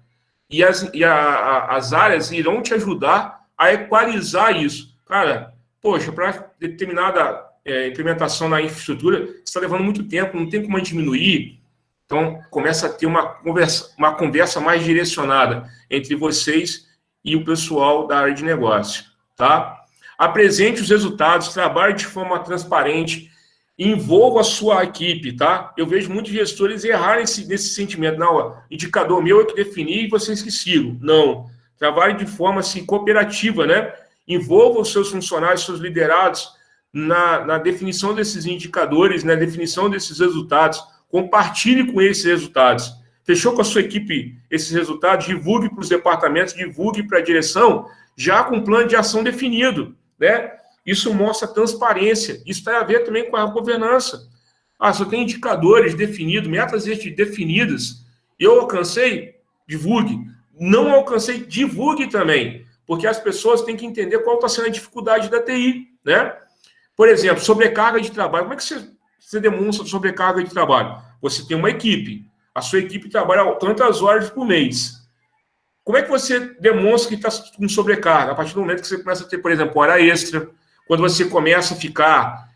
E as áreas irão te ajudar a equalizar isso. Cara, poxa, para determinada implementação na infraestrutura, você está levando muito tempo, não tem como diminuir. Então, começa a ter uma conversa mais direcionada entre vocês e o pessoal da área de negócio. Tá? Apresente os resultados, trabalhe de forma transparente, envolva a sua equipe, tá? Eu vejo muitos gestores errarem nesse sentimento. Não, indicador meu é que definir e vocês que sigam. Não. Trabalhe de forma assim, cooperativa, né? Envolva os seus funcionários, seus liderados na definição desses indicadores, na definição desses resultados. compartilhe com eles esses resultados. Fechou com a sua equipe esses resultados, divulgue para os departamentos, divulgue para a direção, já com um plano de ação definido, né? Isso mostra transparência, isso tem a ver também com a governança. Se eu tenho indicadores definidos, metas definidas, eu alcancei, divulgue. Não alcancei, divulgue também, porque as pessoas têm que entender qual está sendo a dificuldade da TI, né? Por exemplo, sobrecarga de trabalho. Como é que você demonstra sobrecarga de trabalho? Você tem uma equipe, a sua equipe trabalha tantas horas por mês. Como é que você demonstra que está com sobrecarga? A partir do momento que você começa a ter, por exemplo, hora extra, quando você começa a ficar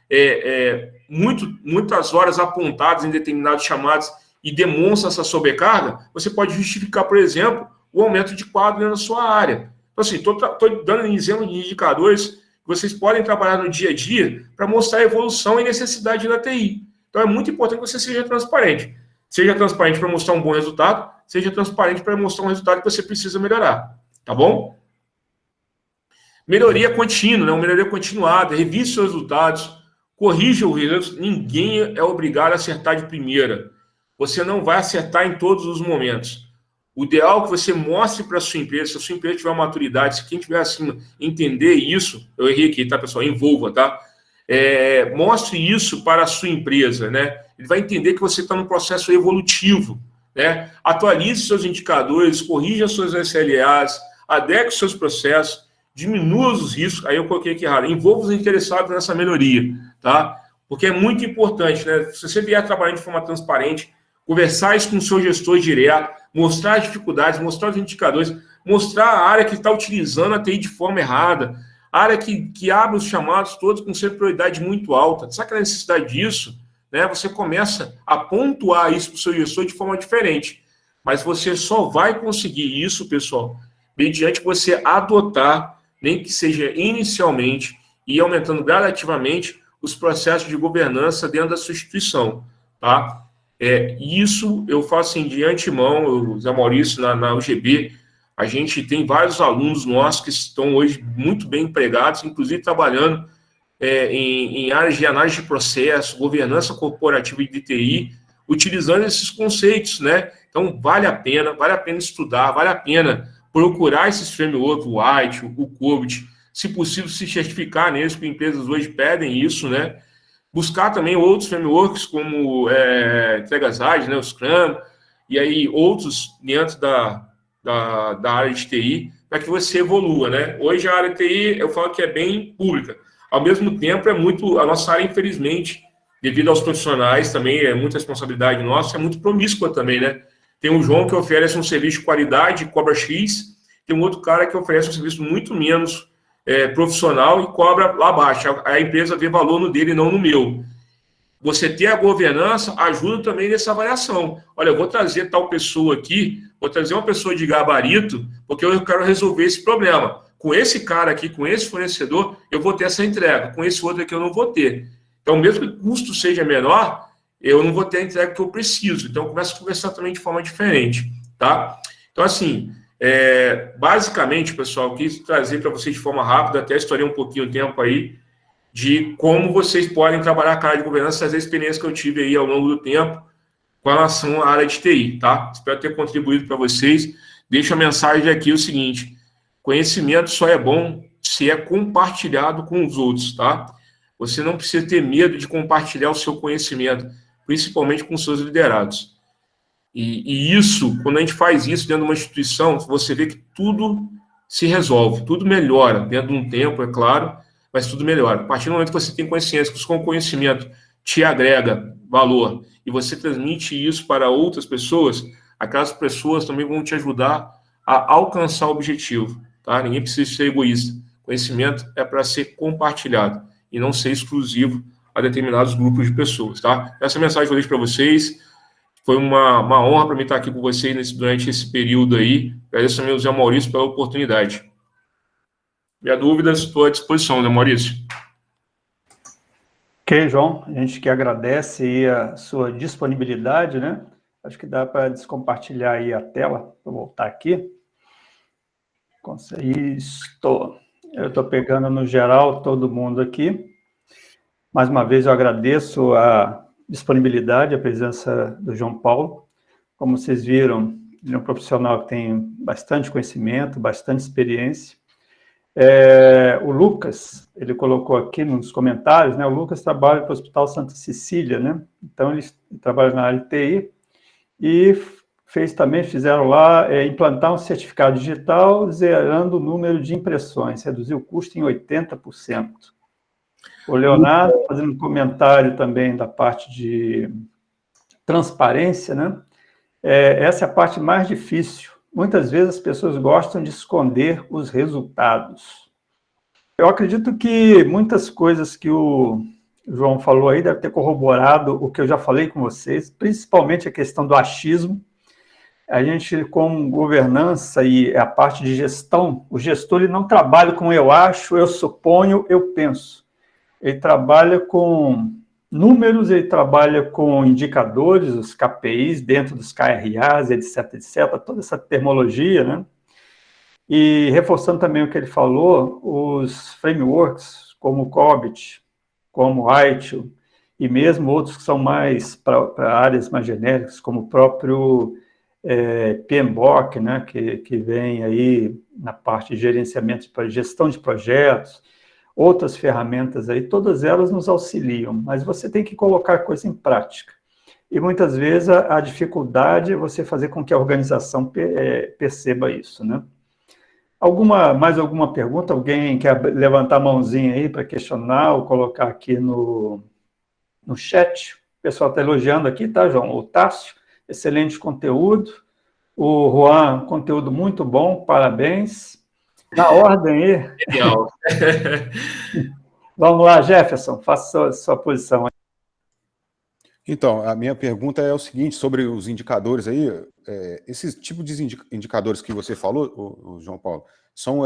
muitas horas apontadas em determinados chamados e demonstra essa sobrecarga, você pode justificar, por exemplo, o aumento de quadro na sua área. Então, assim, estou dando exemplo de indicadores que vocês podem trabalhar no dia a dia para mostrar a evolução e necessidade da TI. Então, é muito importante que você seja transparente. Seja transparente para mostrar um bom resultado, seja transparente para mostrar um resultado que você precisa melhorar. Tá bom? Melhoria contínua, né? Uma melhoria continuada, revise seus resultados, corrija os erros. Ninguém é obrigado a acertar de primeira. Você não vai acertar em todos os momentos. O ideal é que você mostre para a sua empresa, se a sua empresa tiver maturidade, se quem tiver acima entender isso, eu errei aqui, tá, pessoal? Envolva, tá? Mostre isso para a sua empresa, né? Ele vai entender que você está num processo evolutivo, né? Atualize seus indicadores, corrija suas SLAs, adeque seus processos, diminua os riscos. Aí eu coloquei aqui errado. Envolva os interessados nessa melhoria, tá? Porque é muito importante, né? Se você vier trabalhando de forma transparente, conversar isso com o seu gestor direto, mostrar as dificuldades, mostrar os indicadores, mostrar a área que está utilizando a TI de forma errada, a área que abre os chamados todos com ser prioridade muito alta. Sabe que a necessidade disso? Né? Você começa a pontuar isso para o seu gestor de forma diferente. Mas você só vai conseguir isso, pessoal, mediante você adotar, nem que seja inicialmente, e aumentando gradativamente os processos de governança dentro da sua instituição, tá? Isso eu faço assim, de antemão, o Zé Maurício, na UGB, a gente tem vários alunos nossos que estão hoje muito bem empregados, inclusive trabalhando em áreas de análise de processo, governança corporativa e de TI, utilizando esses conceitos, né? Então, vale a pena estudar, vale a pena procurar esses frameworks, o White, o COBIT, se possível, se certificar neles, porque empresas hoje pedem isso, né? Buscar também outros frameworks, como entregas ágeis, né? O Scrum, e aí outros dentro da área de TI, para que você evolua, né? Hoje a área de TI, eu falo que é bem pública. Ao mesmo tempo, a nossa área, infelizmente, devido aos profissionais, também é muita responsabilidade nossa, é muito promíscua também, né? Tem um João que oferece um serviço de qualidade, cobra X, tem um outro cara que oferece um serviço muito menos profissional e cobra lá abaixo. A empresa vê valor no dele e não no meu. Você ter a governança ajuda também nessa avaliação. Olha, eu vou trazer tal pessoa aqui, vou trazer uma pessoa de gabarito, porque eu quero resolver esse problema. Com esse cara aqui, com esse fornecedor, eu vou ter essa entrega. Com esse outro aqui, eu não vou ter. Então, mesmo que o custo seja menor, eu não vou ter a entrega que eu preciso. Então, eu começo a conversar também de forma diferente, tá? Então, assim, basicamente, pessoal, eu quis trazer para vocês de forma rápida, até estourei um pouquinho o tempo aí, de como vocês podem trabalhar a área de governança, as experiências que eu tive aí ao longo do tempo com relação à área de TI, tá? Espero ter contribuído para vocês. Deixo a mensagem aqui o seguinte: conhecimento só é bom se é compartilhado com os outros, tá? Você não precisa ter medo de compartilhar o seu conhecimento, principalmente com seus liderados. E isso, quando a gente faz isso dentro de uma instituição, você vê que tudo se resolve, tudo melhora, dentro de um tempo, é claro, mas tudo melhora. A partir do momento que você tem consciência, que o conhecimento te agrega valor e você transmite isso para outras pessoas, aquelas pessoas também vão te ajudar a alcançar o objetivo, tá? Ninguém precisa ser egoísta. Conhecimento é para ser compartilhado e não ser exclusivo a determinados grupos de pessoas, tá? Essa mensagem que eu deixo para vocês. Foi uma honra para mim estar aqui com vocês durante esse período aí. Agradeço também ao Zé Maurício pela oportunidade. Minha dúvida, estou à disposição, Zé Maurício. Ok, João, a gente que agradece aí a sua disponibilidade, né? Acho que dá para descompartilhar aí a tela, vou voltar aqui. Eu estou pegando no geral todo mundo aqui. Mais uma vez eu agradeço a disponibilidade, a presença do João Paulo. Como vocês viram, ele é um profissional que tem bastante conhecimento, bastante experiência. O Lucas, ele colocou aqui nos comentários, né? O Lucas trabalha para o Hospital Santa Cecília, né? Então, ele trabalha na área de TI e fizeram lá implantar um certificado digital, zerando o número de impressões, reduziu o custo em 80%. O Leonardo, fazendo um comentário também da parte de transparência, né? Essa é a parte mais difícil. Muitas vezes as pessoas gostam de esconder os resultados. Eu acredito que muitas coisas que o João falou aí deve ter corroborado o que eu já falei com vocês, principalmente a questão do achismo. A gente, com governança e a parte de gestão, o gestor ele não trabalha com eu acho, eu suponho, eu penso. Ele trabalha com números, ele trabalha com indicadores, os KPIs, dentro dos KRAs, etc., etc., toda essa termologia, né? E reforçando também o que ele falou, os frameworks, como o COBIT, como o ITIL, e mesmo outros que são mais para áreas mais genéricas, como o próprio PMBOK, né, que vem aí na parte de gerenciamento, de gestão de projetos, outras ferramentas aí, todas elas nos auxiliam, mas você tem que colocar coisa em prática. E muitas vezes a dificuldade é você fazer com que a organização perceba isso, né? Mais alguma pergunta? Alguém quer levantar a mãozinha aí para questionar ou colocar aqui no chat? O pessoal está elogiando aqui, tá, João? O Tássio, excelente conteúdo. O Juan, conteúdo muito bom, parabéns. Na ordem aí. Genial. Vamos lá, Jefferson, faça a sua posição. Então, a minha pergunta é o seguinte, sobre os indicadores aí, esses tipos de indicadores que você falou, o João Paulo, são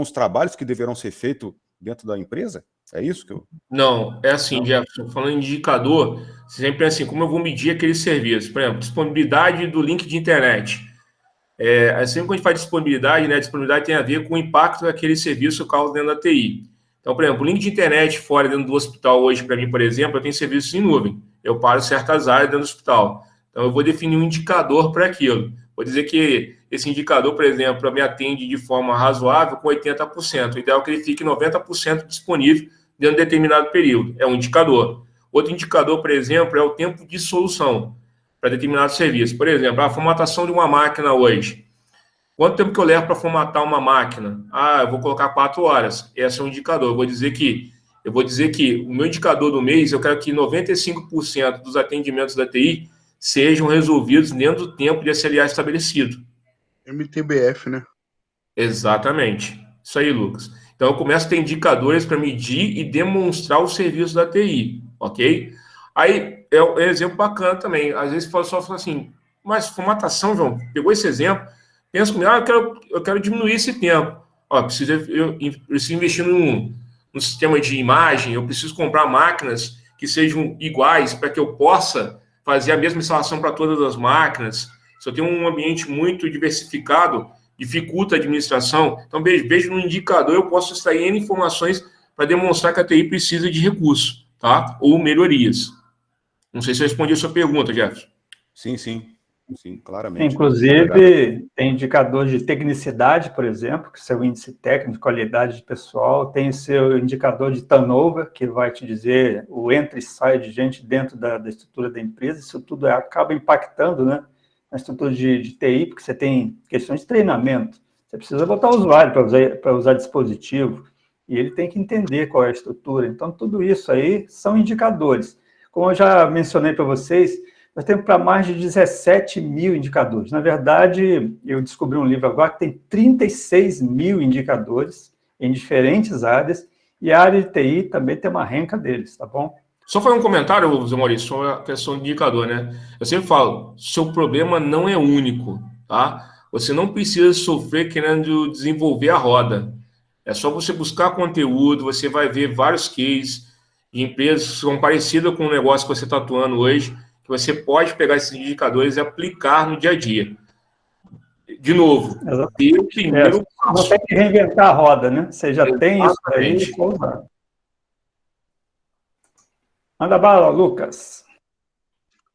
os trabalhos que deverão ser feitos dentro da empresa? É isso que eu... Não, é assim, Jefferson, falando em indicador, sempre é assim, como eu vou medir aquele serviço? Por exemplo, disponibilidade do link de internet. Sempre quando a gente faz disponibilidade, né, disponibilidade tem a ver com o impacto daquele serviço causa dentro da TI. Então, por exemplo, o link de internet fora dentro do hospital hoje, para mim, por exemplo, eu tenho serviços em nuvem. Eu paro certas áreas dentro do hospital. Então, eu vou definir um indicador para aquilo. Vou dizer que esse indicador, por exemplo, me atende de forma razoável com 80%. O ideal é que ele fique 90% disponível dentro de determinado período. É um indicador. Outro indicador, por exemplo, é o tempo de solução para determinado serviço. Por exemplo, a formatação de uma máquina hoje. Quanto tempo que eu levo para formatar uma máquina? Eu vou colocar 4 horas. Esse é um indicador. Eu vou dizer que o meu indicador do mês, eu quero que 95% dos atendimentos da TI sejam resolvidos dentro do tempo de SLA estabelecido. MTBF, né? Exatamente. Isso aí, Lucas. Então, eu começo a ter indicadores para medir e demonstrar o serviço da TI, ok? Aí, é um exemplo bacana também. Às vezes, o pessoal fala assim, mas formatação, João, pegou esse exemplo, pensa comigo, eu quero diminuir esse tempo. Eu preciso investir num sistema de imagem, eu preciso comprar máquinas que sejam iguais para que eu possa fazer a mesma instalação para todas as máquinas. Se eu tenho um ambiente muito diversificado, dificulta a administração. Então, vejo no indicador, eu posso extrair N informações para demonstrar que a TI precisa de recursos, tá? Ou melhorias. Não sei se eu respondi a sua pergunta, Jefferson. Sim, claramente. Inclusive, tem indicador de tecnicidade, por exemplo, que é o seu índice técnico de qualidade de pessoal, tem o seu indicador de turnover, que vai te dizer o entra e sai de gente dentro da estrutura da empresa. Isso tudo acaba impactando, né, na estrutura de TI, porque você tem questões de treinamento. Você precisa botar o usuário para usar dispositivo, e ele tem que entender qual é a estrutura. Então, tudo isso aí são indicadores. Como eu já mencionei para vocês, nós temos para mais de 17 mil indicadores. Na verdade, eu descobri um livro agora que tem 36 mil indicadores em diferentes áreas, e a área de TI também tem uma renca deles, tá bom? Só fazer um comentário, Zé Maurício, sobre a questão do indicador, né? Eu sempre falo, seu problema não é único, tá? Você não precisa sofrer querendo desenvolver a roda. É só você buscar conteúdo, você vai ver vários cases de empresas que são parecidas com o negócio que você está atuando hoje, que você pode pegar esses indicadores e aplicar no dia a dia. De novo, dê o primeiro passo. Não tem que reinventar a roda, né? Você já tem isso aí. Manda bala, Lucas.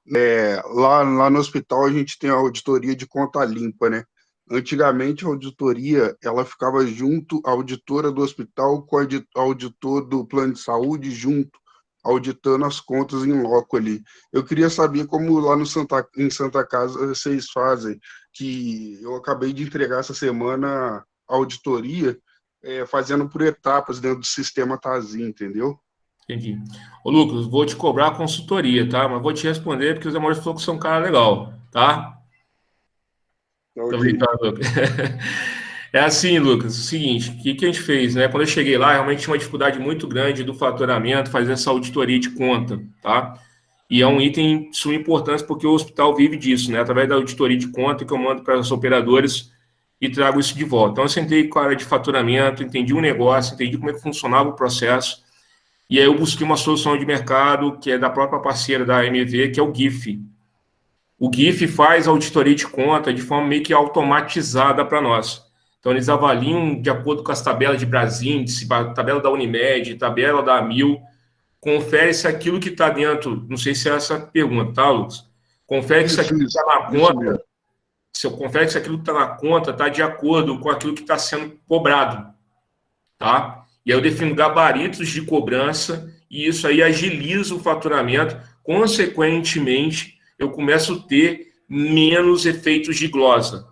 Lá no hospital a gente tem a auditoria de conta limpa, né? Antigamente a auditoria, ela ficava junto, a auditora do hospital com o auditor do plano de saúde junto, auditando as contas em loco ali. Eu queria saber como lá em Santa Casa vocês fazem, que eu acabei de entregar essa semana a auditoria, fazendo por etapas dentro do sistema TASI, entendeu? Entendi. Ô, Lucas, vou te cobrar a consultoria, tá? Mas vou te responder porque os amores falou que você é um cara legal, tá? Tô brincando, Lucas. É assim, Lucas, o seguinte, o que a gente fez, né? Quando eu cheguei lá, realmente tinha uma dificuldade muito grande do faturamento, fazer essa auditoria de conta, tá? E é um item de suma importância porque o hospital vive disso, né? Através da auditoria de conta que eu mando para os operadores e trago isso de volta. Então, eu sentei com a área de faturamento, entendi o negócio, entendi como é que funcionava o processo, e aí eu busquei uma solução de mercado que é da própria parceira da AMV, que é o GIF. O GIF faz a auditoria de conta de forma meio que automatizada para nós. Então, eles avaliam de acordo com as tabelas de Brasíndice, tabela da Unimed, tabela da Amil, confere se aquilo que está dentro, não sei se é essa a pergunta, tá, Lucas? Confere se aquilo que está na conta, confere se aquilo que está na conta está de acordo com aquilo que está sendo cobrado, tá? E aí eu defino gabaritos de cobrança e isso aí agiliza o faturamento. Consequentemente, eu começo a ter menos efeitos de glosa.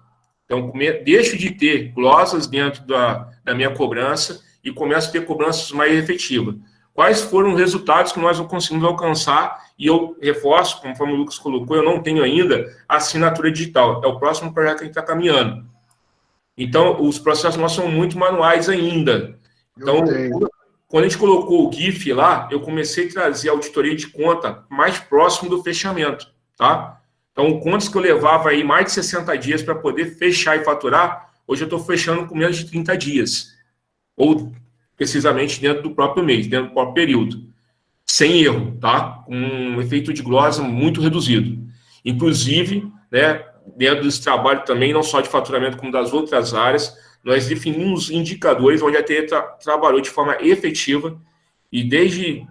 Então, deixo de ter glosas dentro da minha cobrança e começo a ter cobranças mais efetivas. Quais foram os resultados que nós conseguimos alcançar? E eu reforço, conforme o Lucas colocou, eu não tenho ainda a assinatura digital. É o próximo projeto que a gente está caminhando. Então, os processos nossos são muito manuais ainda. Então, quando a gente colocou o GIF lá, eu comecei a trazer a auditoria de conta mais próximo do fechamento, tá? Então, contas que eu levava aí mais de 60 dias para poder fechar e faturar, hoje eu estou fechando com menos de 30 dias. Ou, precisamente, dentro do próprio mês, dentro do próprio período. Sem erro, tá? Com um efeito de glosa muito reduzido. Inclusive, né, dentro desse trabalho também, não só de faturamento, como das outras áreas, nós definimos indicadores onde a TE trabalhou de forma efetiva e desde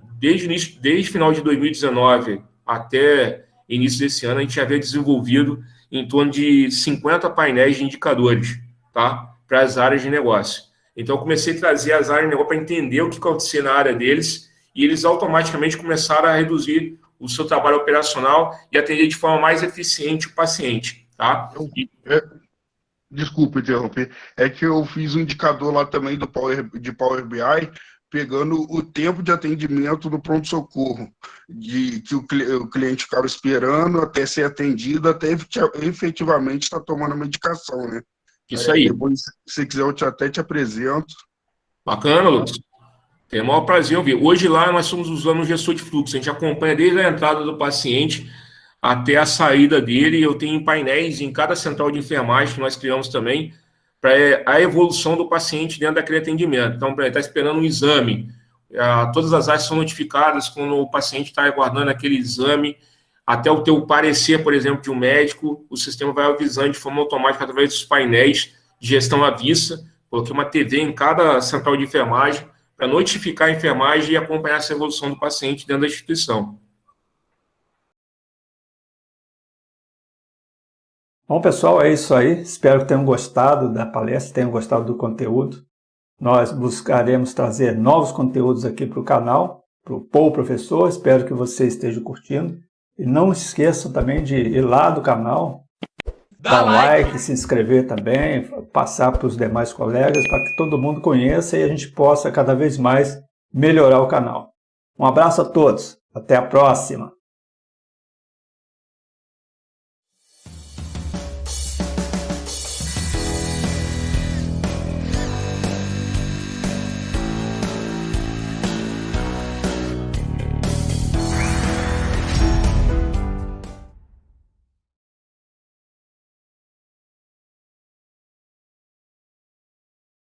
final de 2019 até início desse ano, a gente havia desenvolvido em torno de 50 painéis de indicadores, tá? Para as áreas de negócio. Então, eu comecei a trazer as áreas de negócio para entender o que acontecia na área deles e eles automaticamente começaram a reduzir o seu trabalho operacional e atender de forma mais eficiente o paciente, tá? Desculpa interromper, é que eu fiz um indicador lá também de Power BI, pegando o tempo de atendimento do pronto-socorro, de que o cliente ficava esperando até ser atendido, até efetivamente estar tomando a medicação, né? Isso aí. Depois, se você quiser, eu até te apresento. Bacana, Lucas. Tem o maior prazer em ouvir. Hoje lá nós estamos usando um gestor de fluxo, a gente acompanha desde a entrada do paciente até a saída dele. Eu tenho painéis em cada central de enfermagem que nós criamos também para a evolução do paciente dentro daquele atendimento. Então, para ele estar esperando um exame, todas as áreas são notificadas quando o paciente está aguardando aquele exame, até o teu parecer, por exemplo, de um médico, o sistema vai avisando de forma automática através dos painéis de gestão à vista. Coloquei uma TV em cada central de enfermagem para notificar a enfermagem e acompanhar essa evolução do paciente dentro da instituição. Bom, pessoal, é isso aí. Espero que tenham gostado da palestra, tenham gostado do conteúdo. Nós buscaremos trazer novos conteúdos aqui para o canal, para o Pou Professor. Espero que você esteja curtindo. E não se esqueçam também de ir lá do canal, dar um like, se inscrever também, passar para os demais colegas, para que todo mundo conheça e a gente possa cada vez mais melhorar o canal. Um abraço a todos. Até a próxima.